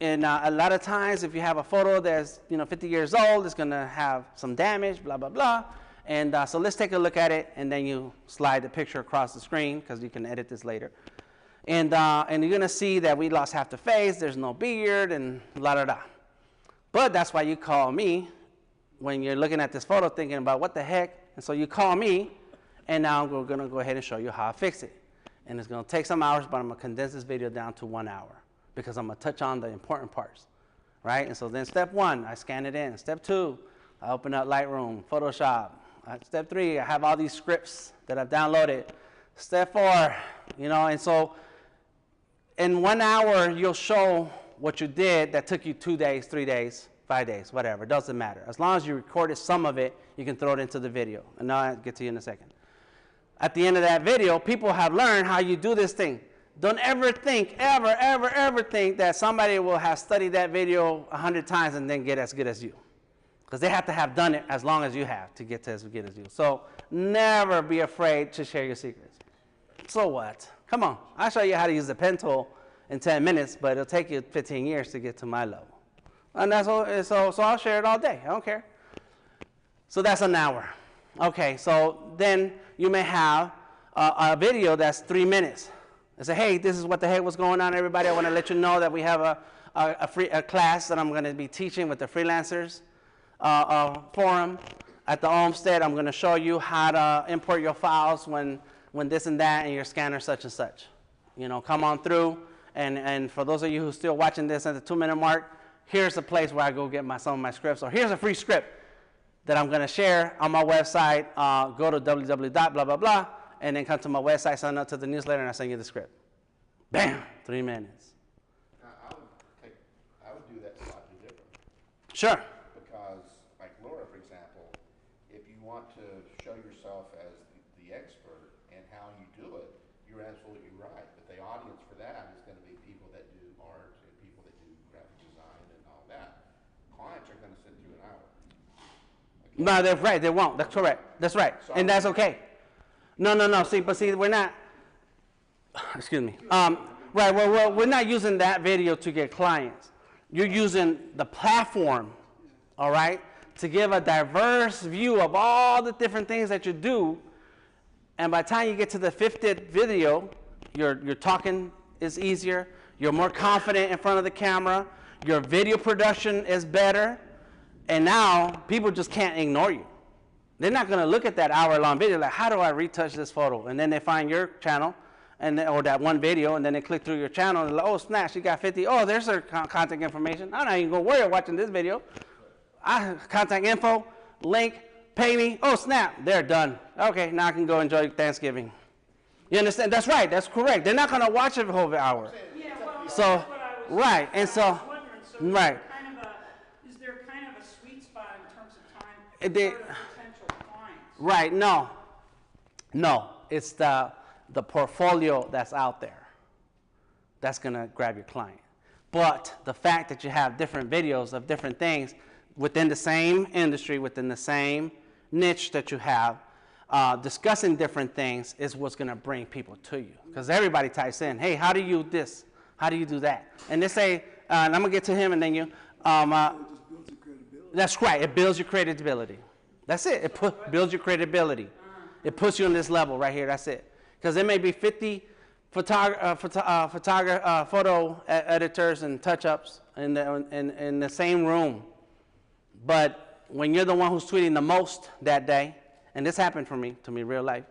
And a lot of times, if you have a photo that's 50 years old, it's going to have some damage, blah blah blah. And so let's take a look at it, and then you slide the picture across the screen because you can edit this later. And you're going to see that we lost half the face, there's no beard, and la-da-da. But that's why you call me when you're looking at this photo thinking about what the heck. And so you call me, and now we're going to go ahead and show you how I fix it. And it's going to take some hours, but I'm going to condense this video down to 1 hour because I'm going to touch on the important parts, right? And so then step 1, I scan it in. Step 2, I open up Lightroom, Photoshop. Step 3, I have all these scripts that I've downloaded. Step 4, and so in 1 hour, you'll show what you did that took you 2 days, 3 days, 5 days, whatever. It doesn't matter. As long as you recorded some of it, you can throw it into the video. And I'll get to you in a second. At the end of that video, people have learned how you do this thing. Don't ever think, ever think that somebody will have studied that video 100 times and then get as good as you. Because they have to have done it as long as you have to get to as good as you. So never be afraid to share your secrets. So what? Come on, I'll show you how to use the pen tool in 10 minutes, but it'll take you 15 years to get to my level. And that's all, so I'll share it all day. I don't care. So that's an hour. Okay, so then you may have a video that's 3 minutes. I say, hey, this is what the heck was going on, everybody. I want to let you know that we have a class that I'm going to be teaching with the Freelancers forum at the Homestead. I'm going to show you how to import your files when this and that and your scanner such and such. Come on through. And for those of you who are still watching this at the 2-minute mark, here's a place where I go get some of my scripts. Or here's a free script that I'm going to share on my website. Go to www.blah, and then come to my website, sign up to the newsletter, and I send you the script. Bam! 3 minutes. Now, I would do that slightly different. Sure. Because, like Laura, for example, if you want to show yourself as the expert in how you do it, you're absolutely right. But the audience for that is going to be people that do art and people that do graphic design and all that. Clients are going to sit through an hour. Okay? No, they're right. They won't. That's correct. That's right. So and that's okay. No. See, we're not. Excuse me. Right. Well, we're not using that video to get clients. You're using the platform, all right, to give a diverse view of all the different things that you do. And by the time you get to the 50th video, your talking is easier. You're more confident in front of the camera. Your video production is better. And now people just can't ignore you. They're not going to look at that hour-long video like, how do I retouch this photo? And then they find your channel or that one video, and then they click through your channel, and they're like, oh, snap, she got 50. Oh, there's her contact information. I'm not even going to worry about watching this video. Contact info, link, pay me. Oh, snap, they're done. Okay, now I can go enjoy Thanksgiving. You understand? That's right. That's correct. They're not going to watch it for the whole hour. Yeah, well, So, that's what I was right, and so, I was wondering, so right. Is there kind of a sweet spot in terms of time They- for potential clients? Right, no, it's the portfolio that's out there that's going to grab your client. But the fact that you have different videos of different things within the same industry, within the same niche that you have, discussing different things is what's going to bring people to you. Because everybody types in, hey, how do you do this? How do you do that? And they say, and I'm going to get to him and then you. It just builds your credibility. That's right. It builds your credibility. That's it. It builds your credibility. It puts you on this level right here. That's it. Because there may be 50 photo editors and touch-ups in the same room. But when you're the one who's tweeting the most that day, and this happened to me real life,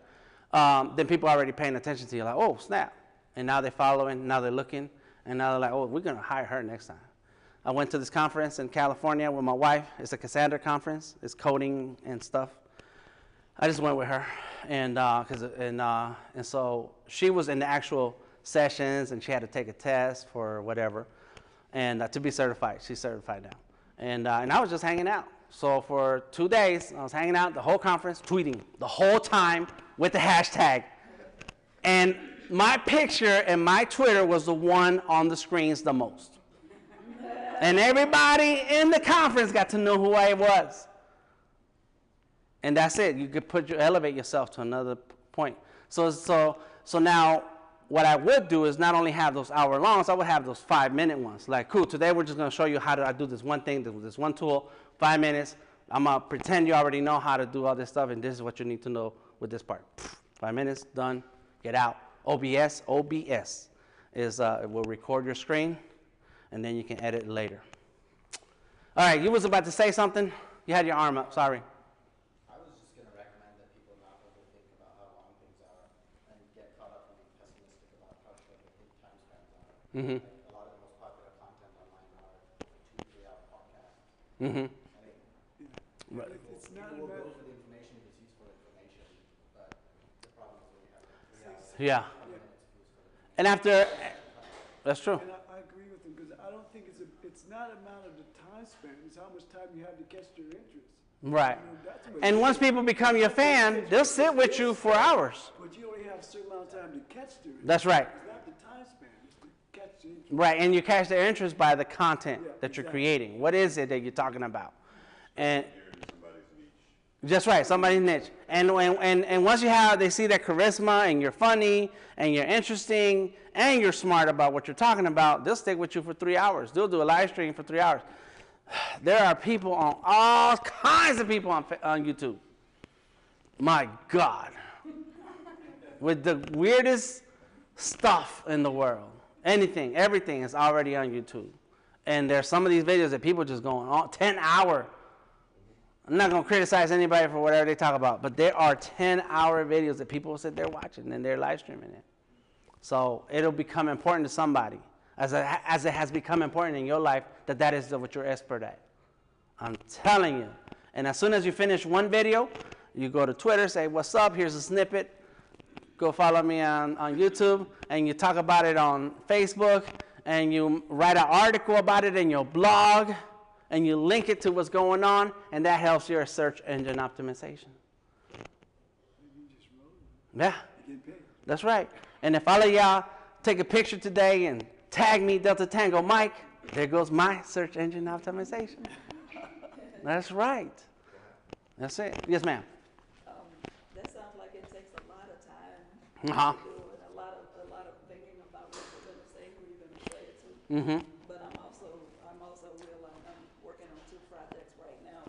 then people are already paying attention to you. Like, oh, snap. And now they're following, now they're looking, and now they're like, oh, we're going to hire her next time. I went to this conference in California with my wife. It's a Cassandra conference. It's coding and stuff. I just went with her, and so she was in the actual sessions, and she had to take a test for whatever, and to be certified. She's certified now, and I was just hanging out. So for 2 days, I was hanging out the whole conference, tweeting the whole time with the hashtag, and my picture and my Twitter was the one on the screens the most, and everybody in the conference got to know who I was. And that's it. You could elevate yourself to another point. So now what I would do is not only have those hour longs, I would have those 5-minute ones. Like, cool, today we're just going to show you how to do this one thing, this one tool, 5 minutes. I'm going to pretend you already know how to do all this stuff, and this is what you need to know with this part. 5 minutes, done, get out. OBS is it will record your screen, and then you can edit later. All right, you was about to say something? You had your arm up, sorry. Mm-hmm. A lot of the most popular content online are 2-3 hour podcasts. Mm-hmm. But it's not People will about. go for the information if it's useful information, but the problem is when you have 3 hours. Yeah. Minutes And after, that's true. And I agree with him because I don't think it's not a matter of the time span. It's how much time you have to catch their interest. Right. You know, that's what And it once is. people become your fan, they'll sit with you for hours. But you only have a certain amount of time to catch their interest. That's right. It's not the time span. It's to catch the interest. Right, and you catch their interest by the content Yeah, that you're exactly. creating. What is it that you're talking about? And Somebody's niche. just right, somebody's niche. And once they see that charisma and you're funny and you're interesting and you're smart about what you're talking about, they'll stick with you for 3 hours. They'll do a live stream for 3 hours. There are people on all kinds of people on YouTube. My God. With the weirdest stuff in the world. Anything, everything is already on YouTube. And there's some of these videos that people just going on 10-hour. I'm not going to criticize anybody for whatever they talk about, but there are 10-hour videos that people will sit there watching and they're live streaming it. So it'll become important to somebody, as it has become important in your life, that is what you're expert at. I'm telling you. And as soon as you finish one video, you go to Twitter, say, what's up, here's a snippet. Go follow me on YouTube, and you talk about it on Facebook, and you write an article about it in your blog, and you link it to what's going on, and that helps your search engine optimization. You just roll. Yeah, You get paid. that's right. And if all of y'all take a picture today and tag me Delta Tango Mike, there goes my search engine optimization. That's right. That's it. Yes, ma'am. That sounds like it takes a lot of time Uh-huh. to do it, a lot of thinking about what you're gonna say, who you're gonna say it to. Mm-hmm. But I'm also realizing I'm working on 2 projects right now,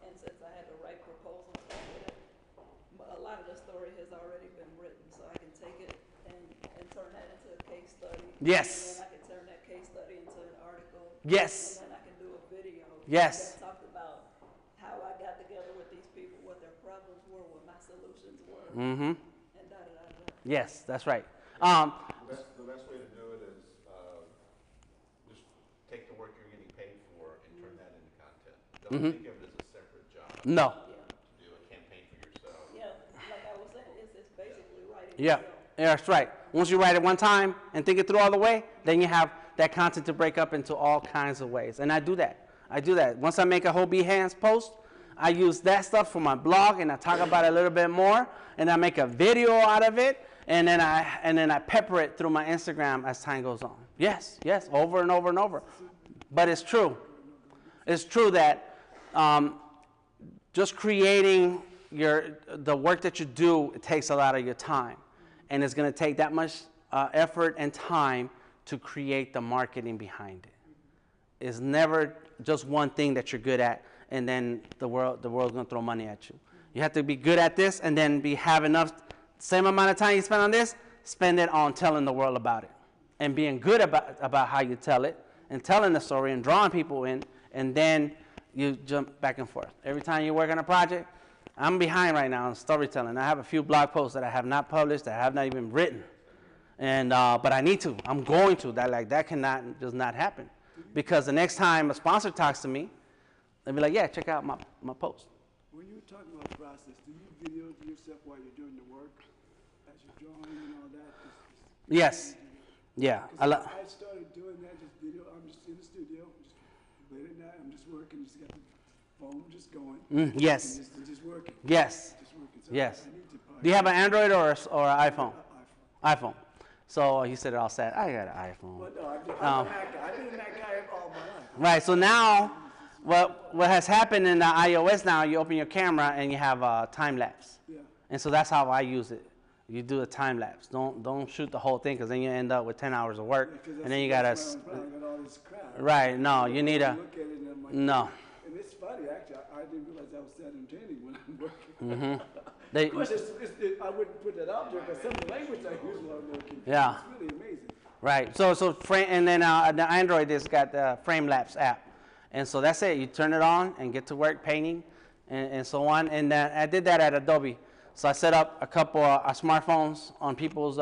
and since I had to write proposals for it, a lot of the story has already been written, so I can take it and turn that into a case study. Yes. And then I can turn that case study into an article. Yes. And then I can do a video. Yes. That talked about how I got together with these people, what their problems were, what my solutions were. Mm-hmm. And da-da-da-da. Yes, that's right. The best way to do it is just take the work you're getting paid for and turn that into content. Don't think of it as a separate job. No. To do a campaign for yourself. Yeah, like I was saying, it's basically writing Yeah. yourself. Yeah, that's right. Once you write it one time and think it through all the way, then you have that content to break up into all kinds of ways. And I do that. Once I make a whole Behance post, I use that stuff for my blog, and I talk about it a little bit more, and I make a video out of it, and then I pepper it through my Instagram as time goes on. Yes, over and over and over. But it's true. It's true that just creating the work that you do, it takes a lot of your time. And it's going to take that much effort and time to create the marketing behind it. It's never just one thing that you're good at, and then the world's going to throw money at you. You have to be good at this, and then have enough, same amount of time you spend on this, spend it on telling the world about it, and being good about how you tell it, and telling the story, and drawing people in, and then you jump back and forth. Every time you work on a project, I'm behind right now in storytelling. I have a few blog posts that I have not published, that I have not even written, and but I need to. I'm going to. That cannot just not happen, because the next time a sponsor talks to me, they'll be like, yeah, check out my post. When you were talking about the process, do you video yourself while you're doing the work, as you're drawing and all that? Yes. Yeah. I started doing that, just video. I'm just in the studio, just late at night. I'm just working, just got the phone just going. Yes. Just working. Yes. Just working. So Yes. I need to Do you have an Android or an iPhone? iPhone. iPhone. So he said it all sad. I got an iPhone. But no, I've been a Mac guy. I've been a Mac guy all my life. Right. So now, what has happened in the iOS now? You open your camera and you have time lapse. Yeah. And so that's how I use it. You do a time lapse. Don't shoot the whole thing, because then you end up with 10 hours of work, and then you gotta. I got all this crap. Right. No, you need a. Look at it and I'm like, No. And it's funny, actually. I didn't realize I was that entertaining when I'm working. They, Of course, I wouldn't put that out there, but some of the language I use while I'm working. Yeah. It's really amazing. Right. So frame, and then the Android has got the frame lapse app, and so that's it. You turn it on and get to work painting, and so on. And I did that at Adobe. So I set up a couple of smartphones on people's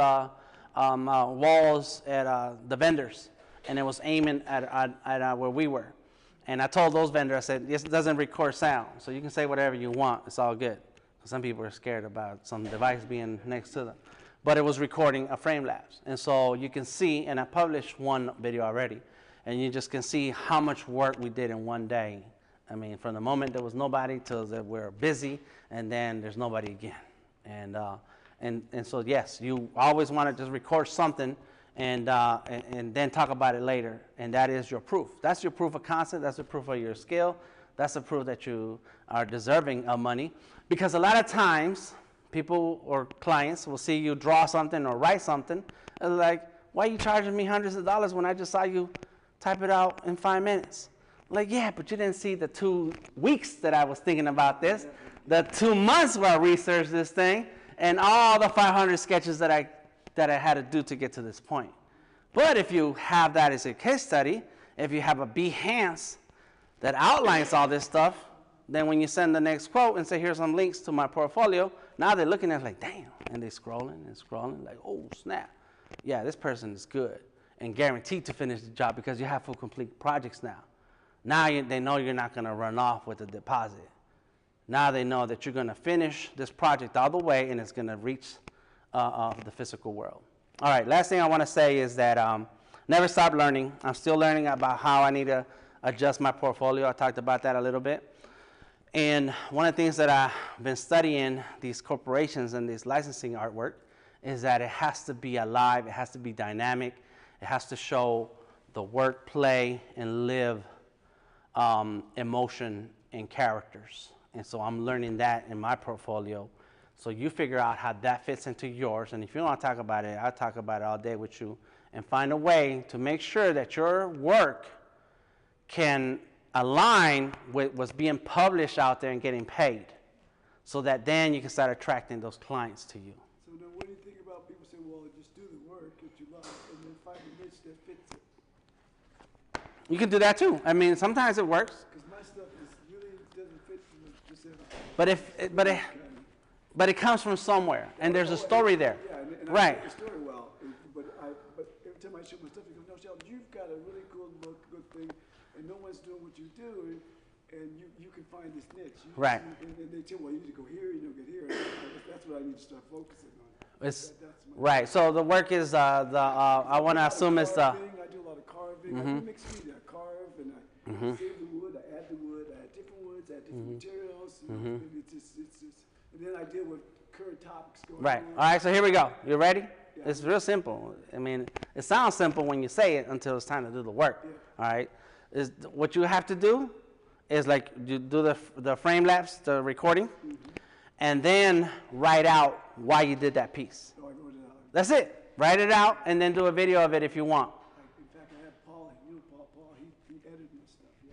walls at the vendors, and it was aiming at where we were. And I told those vendors, I said, this doesn't record sound, so you can say whatever you want. It's all good. Some people are scared about some device being next to them. But it was recording a frame lapse. And so you can see, and I published one video already, and you just can see how much work we did in one day. I mean, from the moment there was nobody till that we're busy, and then there's nobody again. And so, yes, you always want to just record something and then talk about it later. And that is your proof. That's your proof of concept. That's the proof of your skill. That's the proof that you are deserving of money. Because a lot of times, people or clients will see you draw something or write something, and like, why are you charging me hundreds of dollars when I just saw you type it out in 5 minutes? Like, yeah, but you didn't see the 2 weeks that I was thinking about this, the 2 months where I researched this thing, and all the 500 sketches that I had to do to get to this point. But if you have that as a case study, if you have a Behance that outlines all this stuff, then when you send the next quote and say, here's some links to my portfolio, now they're looking at it like, damn, and they're scrolling and scrolling, like, oh, snap. Yeah, this person is good and guaranteed to finish the job because you have full complete projects now. Now they know you're not going to run off with a deposit. Now they know that you're going to finish this project all the way and it's going to reach the physical world. All right, last thing I want to say is that never stop learning. I'm still learning about how I need to adjust my portfolio. I talked about that a little bit. And one of the things that I've been studying these corporations and this licensing artwork is that it has to be alive, it has to be dynamic, it has to show the work, play, and live emotion and characters. And so I'm learning that in my portfolio. So you figure out how that fits into yours. And if you don't want to talk about it, I'll talk about it all day with you and find a way to make sure that your work can align with what's being published out there and getting paid, so that then you can start attracting those clients to you. So then what do you think about people saying, well, just do the work that you love and then find a niche that fits it? You can do that too. I mean, sometimes it works. Because my stuff really doesn't fit just But it comes from somewhere, and there's a story there. Yeah, and Right. I know the story well, but every time I show my stuff, you go, no, Sheldon, you've got a really cool look, good thing, and no one's doing what you do, and you can find this niche. Right. And they tell, well, you need to go here, you don't get here. That's what I need to start focusing on. It's, That's my right. So the work is I want to assume it's I do a lot of carving. I do mixed media. I carve and I save the wood. I add the wood. I add different woods. I add different materials. And it's just, and then I deal with current topics going right. on. All right. So here we go. You ready? Yeah. It's real simple. I mean, it sounds simple when you say it until it's time to do the work. Yeah. All right. Is what you have to do is like you do the frame lapse, the recording, and then write out why you did that piece. So I wrote it out. That's it. Write it out and then do a video of it if you want. In fact, I had Paul, you know Paul, he edited my stuff. He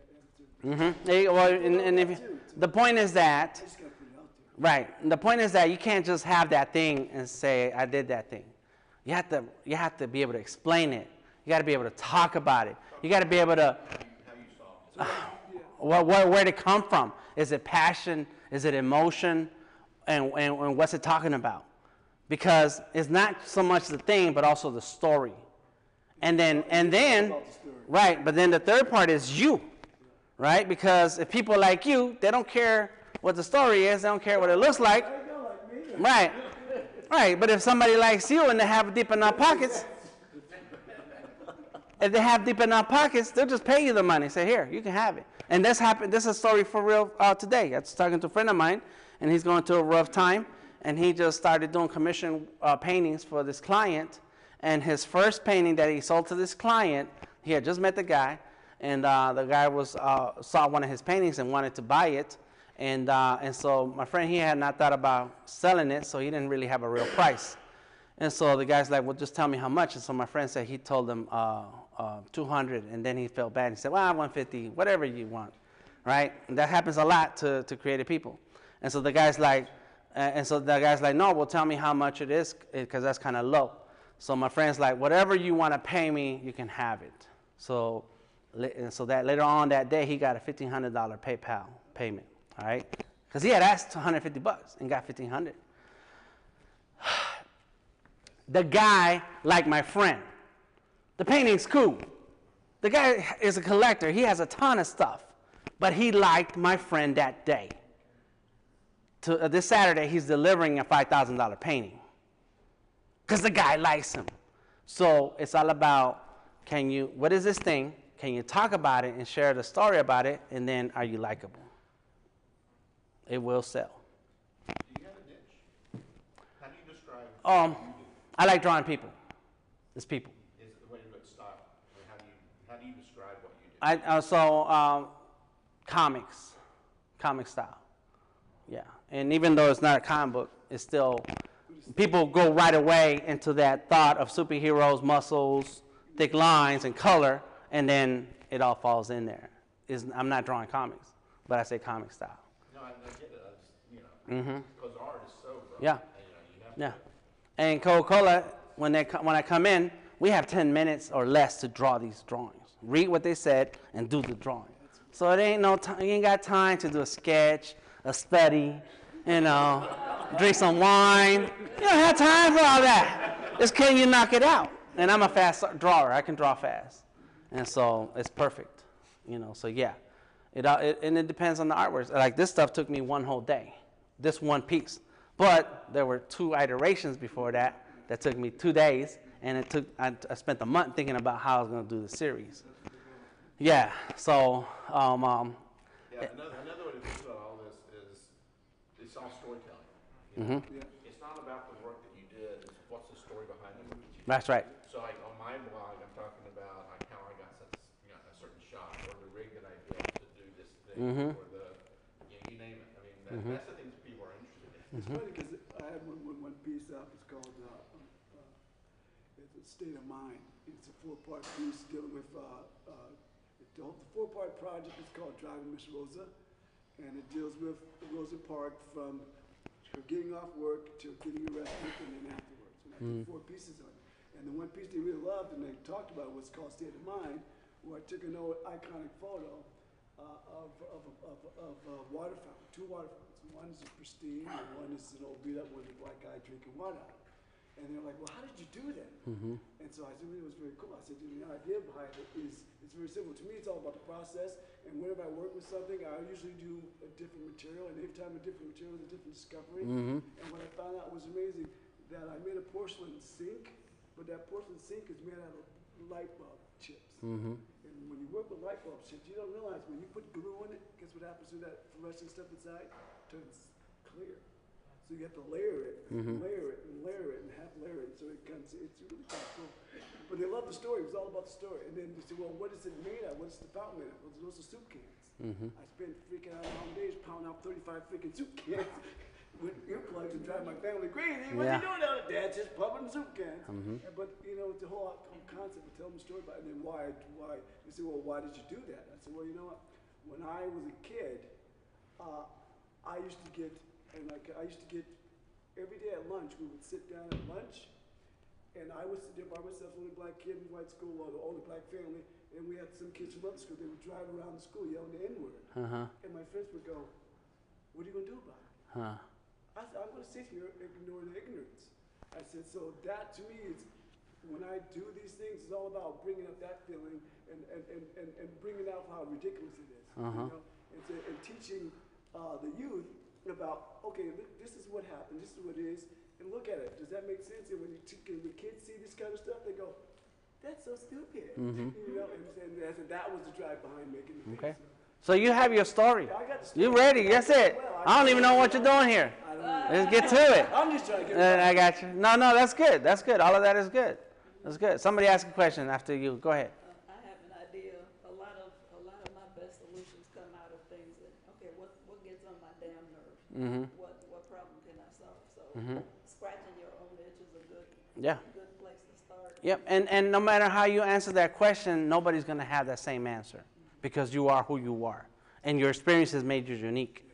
edited it. Well, and if the point is that, I just gotta put it out there. right? The point is that you can't just have that thing and say, I did that thing. You have to be able to explain it. You got to be able to talk about it. You got to be able to, where did it come from? Is it passion? Is it emotion? And what's it talking about? Because it's not so much the thing, but also the story. And then, right, but then the third part is you, right? Because if people like you, they don't care what the story is. They don't care what it looks like. Right. Right, but if somebody likes you and they have deep enough pockets, if they have deep enough pockets, they'll just pay you the money. Say, here, you can have it. And this happened. This is a story for real today. I was talking to a friend of mine, and he's going through a rough time, and he just started doing commission paintings for this client. And his first painting that he sold to this client, he had just met the guy, and the guy saw one of his paintings and wanted to buy it. And so my friend, he had not thought about selling it, so he didn't really have a real price. And so the guy's like, well, just tell me how much. And so my friend said he told him 200, and then he felt bad. He said, well, 150, whatever you want, right? And that happens a lot to creative people. And so the guy's like, no, well, tell me how much it is, because that's kind of low. So my friend's like, whatever you want to pay me, you can have it. So that later on that day, he got a $1,500 PayPal payment. All right, because he had asked $150 and got $1,500. The guy, like my friend, the painting's cool. The guy is a collector. He has a ton of stuff, but he liked my friend that day. This Saturday, he's delivering a $5,000 painting because the guy likes him. So it's all about, what is this thing? Can you talk about it and share the story about it? And then are you likable? It will sell. Do you have a niche? How do you describe what you do? I like drawing people. It's people. Is it the way you look style? I mean, how do you describe what you do? Comic style. Yeah, and even though it's not a comic book, it's still, people go right away into that thought of superheroes, muscles, thick lines, and color, and then it all falls in there. I'm not drawing comics, but I say comic style. No, I get it. I just, because art is so broad. Yeah. You have Yeah. And Coca Cola, when I come in, we have 10 minutes or less to draw these drawings. Read what they said and do the drawing. So it ain't you ain't got time to do a sketch, a study, drink some wine. You don't have time for all that. Just can you knock it out? And I'm a fast drawer. I can draw fast. And so it's perfect. So yeah. And it depends on the artwork. Like this stuff took me one whole day, this one piece. But there were 2 iterations before that took me 2 days, and I spent a month thinking about how I was going to do the series. Yeah. So. Another way to think about all this is it's all storytelling. It's not about the work that you did. It's what's the story behind the work that you did. That's right. So like on my blog, I'm talking about like how I got a certain shot, or the rig that I built to do this thing, or you name it. I mean, that's the things people are interested in. It's funny because I had one piece up. It's called it's a State of Mind. It's a 4-part piece dealing with the 4-part project is called Driving Miss Rosa, and it deals with Rosa Parks from her getting off work to getting arrested and then afterwards. And I did 4 pieces on it. And the one piece they really loved and they talked about was called State of Mind, where I took an old iconic photo of water fountain, 2 water fountains. One is pristine, and one is an old beat up one with a black guy drinking water out. And they're like, well, how did you do that? And so I said, it was very cool. I said, the idea behind it is, it's very simple. To me, it's all about the process. And whenever I work with something, I usually do a different material. And every time a different material is a different discovery. And what I found out was amazing, that I made a porcelain sink, but that porcelain sink is made out of light bulb chips. And when you work with light bulb chips, you don't realize when you put glue in it, guess what happens to that fluorescent stuff inside? It turns clear. So you have to layer it, layer it, and layer it, and half layer it. So it's really kind of cool. But they love the story. It was all about the story. And then they say, well, what is it made of? What is the fountain made of? Well, those are soup cans. I spent freaking out long days pounding out 35 freaking soup cans. with earplugs and drive my family crazy. What's Yeah. he doing down there? Dad's just pumping soup cans. Mhm. But you know, the whole concept of telling the story about it, and then why? They say, well, why did you do that? I said, well, you know what? When I was a kid, I used to get every day at lunch. We would sit down at lunch, and I would sit there by myself, only black kid in white school, or the only black family, and we had some kids from other school. They would drive around the school yelling the N-word, and my friends would go, "What are you gonna do about it?" I said, "I'm gonna sit here and ignore the ignorance." I said, so that to me is, when I do these things, it's all about bringing up that feeling and bringing out how ridiculous it is, you know, and teaching the youth about, okay, this is what happened, this is what it is, and look at it. Does that make sense? And when kids see this kind of stuff, they go, "That's so stupid," you know. And that was the drive behind making the Okay. thing, so. So you have your story. I got the story. You ready? That's it. I don't even know what you're doing here. I don't know. Let's get to it. I'm just trying to get I got you. No, that's good. That's good. All of that is good. That's good. Somebody ask a question after you. Go ahead. I have an idea. A lot of my best solutions come out of things that, okay, what gets on my damn nerve? What problem can I solve? So scratching your own itch is a good place to start. Yep. And no matter how you answer that question, nobody's going to have that same answer because you are who you are, and your experience has made you unique.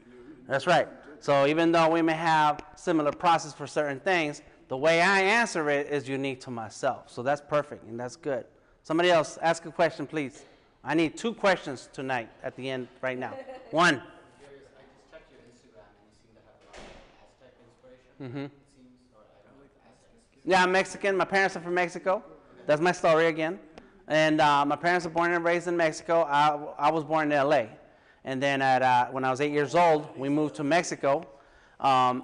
That's right. So even though we may have similar process for certain things, the way I answer it is unique to myself. So that's perfect, and that's good. Somebody else, ask a question, please. I need 2 questions tonight at the end right now. 1. I'm curious, I just checked your Instagram and you seem to have a lot of Aztec inspiration. It seems, or I don't know if Aztec. Yeah, I'm Mexican. My parents are from Mexico. That's my story again. And my parents were born and raised in Mexico. I was born in LA. And then when I was 8 years old, we moved to Mexico.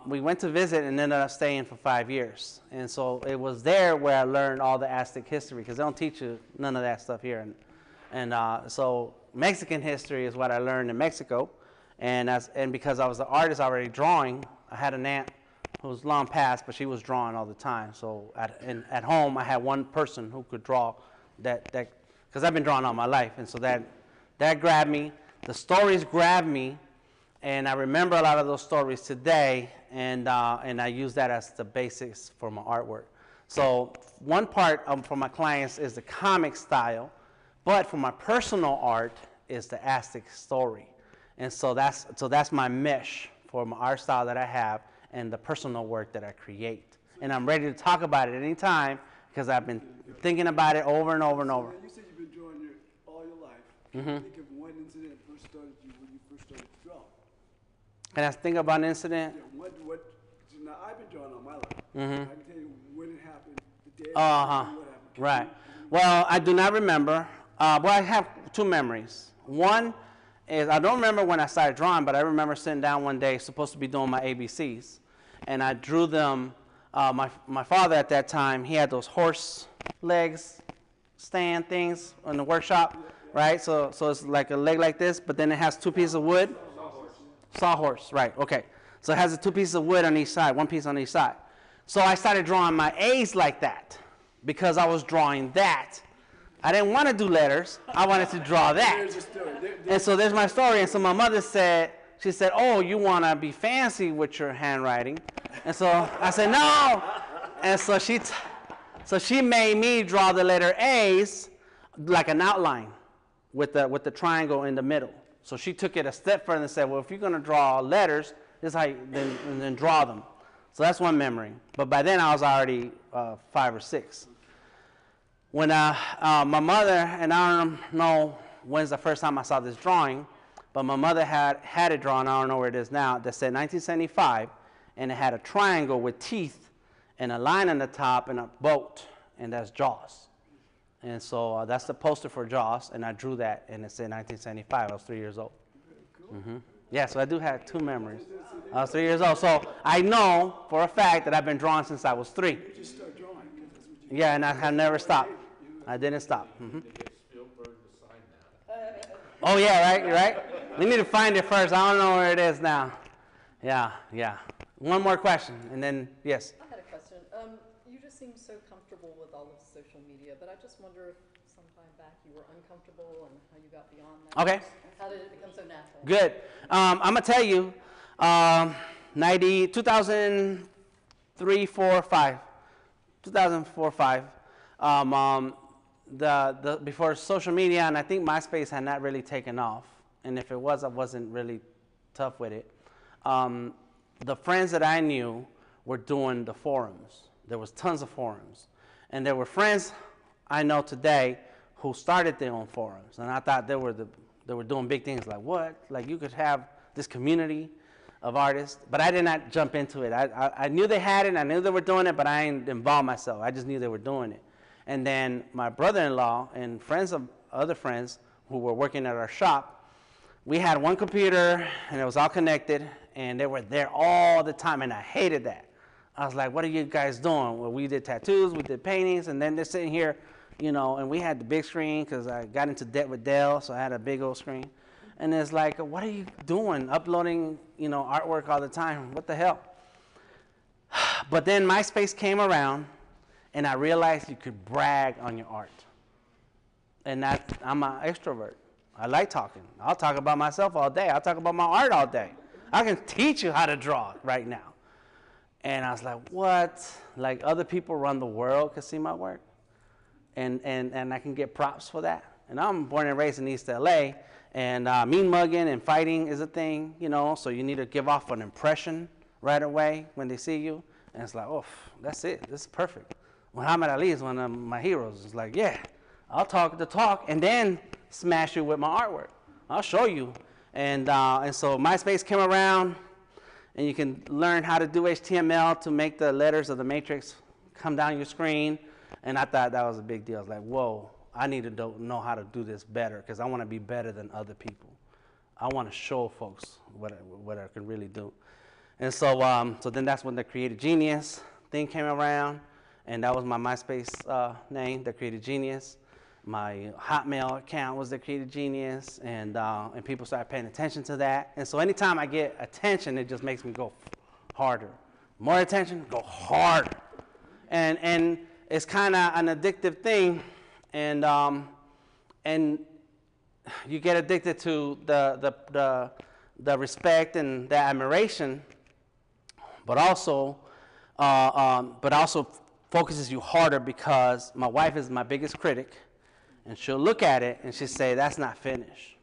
We went to visit and ended up staying for 5 years. And so it was there where I learned all the Aztec history, because they don't teach you none of that stuff here. And so Mexican history is what I learned in Mexico. And because I was an artist already drawing, I had an aunt who was long past, but she was drawing all the time. So at home, I had one person who could draw that because I've been drawing all my life. And so that grabbed me. The stories grabbed me. And I remember a lot of those stories today, and I use that as the basics for my artwork. So one part for my clients is the comic style, but for my personal art is the Aztec story. And so that's my mesh for my art style that I have and the personal work that I create. And I'm ready to talk about it anytime because I've been thinking about it over and over and over. You said you've been drawing all your life. Think of one incident when you first started to draw. Can I think about an incident? Yeah, now I've been drawing all my life. I can tell you when it happened, the day Uh-huh. what happened. Right. Well, I do not remember. Well, I have 2 memories. One is I don't remember when I started drawing, but I remember sitting down one day, supposed to be doing my ABCs, and I drew them. My father at that time, he had those horse legs stand things in the workshop, right? So it's like a leg like this, but then it has 2 pieces of wood. Sawhorse, right, okay. So it has the 2 pieces of wood on each side, 1 piece on each side. So I started drawing my A's like that because I was drawing that. I didn't want to do letters. I wanted to draw that. There's a story. And so there's my story. And so my mother said, she said, "Oh, you want to be fancy with your handwriting?" And so I said, "No." And so she made me draw the letter A's like an outline with the triangle in the middle. So she took it a step further and said, "Well, if you're going to draw letters, this is how then draw them." So that's one memory. But by then I was already 5 or 6. When my mother, and I don't know when's the first time I saw this drawing, but my mother had it drawn, I don't know where it is now, that said 1975, and it had a triangle with teeth and a line on the top and a boat, and that's Jaws. And so that's the poster for Jaws, and I drew that, and it said 1975. I was 3 years old. Yeah, so I do have 2 memories. I was 3 years old, so I know for a fact that I've been drawing since I was 3. You just start drawing. 'Cause that's what you Yeah, and I have never stopped. I didn't stop. Oh yeah, right, you're right. We need to find it first. I don't know where it is now. Yeah. One more question, and then yes. I had a question. You just seem so comfortable with all of social media, but I just wonder if sometime back you were uncomfortable and how you got beyond that. Okay. How did it become so natural? Good. I'm gonna tell you. 2003, 4, 5, 2004, 5. Before social media, and I think MySpace had not really taken off. And if it was, I wasn't really tough with it. The friends that I knew were doing the forums. There was tons of forums. And there were friends I know today who started their own forums. And I thought they were doing big things. Like, what? Like, you could have this community of artists. But I did not jump into it. I knew they had it. I knew they were doing it, but I didn't involve myself. I just knew they were doing it. And then my brother-in-law and friends of other friends who were working at our shop, we had one computer, and it was all connected, and they were there all the time, and I hated that. I was like, what are you guys doing? Well, we did tattoos, we did paintings, and then they're sitting here, you know, and we had the big screen because I got into debt with Dell, so I had a big old screen. And it's like, what are you doing, uploading, you know, artwork all the time? What the hell? But then MySpace came around, and I realized you could brag on your art. And I'm an extrovert. I like talking. I'll talk about myself all day. I'll talk about my art all day. I can teach you how to draw right now. And I was like, what? Like, other people around the world can see my work? And I can get props for that? And I'm born and raised in East LA, and mean mugging and fighting is a thing, you know, so you need to give off an impression right away when they see you. And it's like, oh, that's it. This is perfect. Muhammad Ali is one of my heroes. It's like, yeah, I'll talk the talk and then smash you with my artwork. I'll show you. And so MySpace came around, and you can learn how to do HTML to make the letters of the matrix come down your screen. And I thought that was a big deal. I was like, whoa, I need to know how to do this better because I want to be better than other people. I want to show folks what I can really do. And so, so then that's when the Creative Genius thing came around, and that was my MySpace name, the Creative Genius. My Hotmail account was the Creative Genius, and people started paying attention to that. And so anytime I get attention, it just makes me go harder. More attention, go harder. And it's kind of an addictive thing, and you get addicted to the respect and the admiration, but also focuses you harder because my wife is my biggest critic. And she'll look at it and she'll say, that's not finished.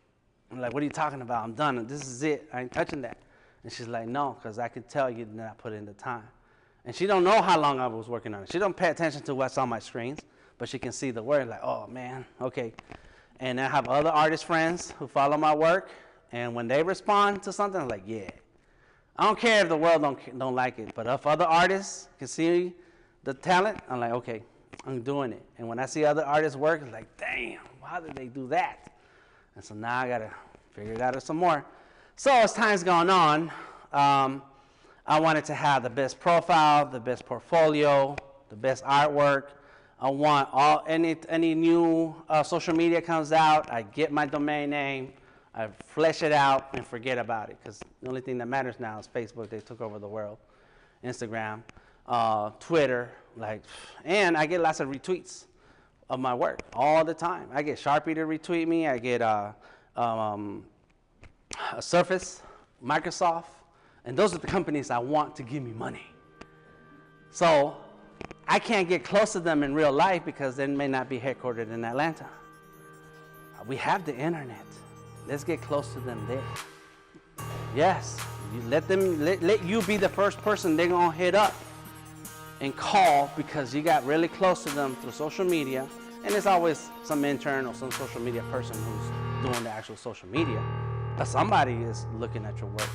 I'm like, what are you talking about? I'm done. This is it. I ain't touching that. And she's like, no, because I can tell you that I put in the time. And she don't know how long I was working on it. She don't pay attention to what's on my screens, but she can see the word like, oh, man, okay. And I have other artist friends who follow my work, and when they respond to something, I'm like, yeah. I don't care if the world don't like it, but if other artists can see the talent, I'm like, okay. I'm doing it. And when I see other artists work, it's like, damn, how did they do that? And so now I got to figure it out some more. So as time's gone on, I wanted to have the best profile, the best portfolio, the best artwork. I want any new social media comes out, I get my domain name, I flesh it out and forget about it. Because the only thing that matters now is Facebook. They took over the world. Instagram, Twitter. And I get lots of retweets of my work all the time. I get Sharpie to retweet me. I get Surface, Microsoft, and those are the companies I want to give me money. So I can't get close to them in real life because they may not be headquartered in Atlanta. We have the internet. Let's get close to them there. Yes, you let you be the first person they're gonna hit up and call because you got really close to them through social media. And there's always some intern or some social media person who's doing the actual social media. But somebody is looking at your work.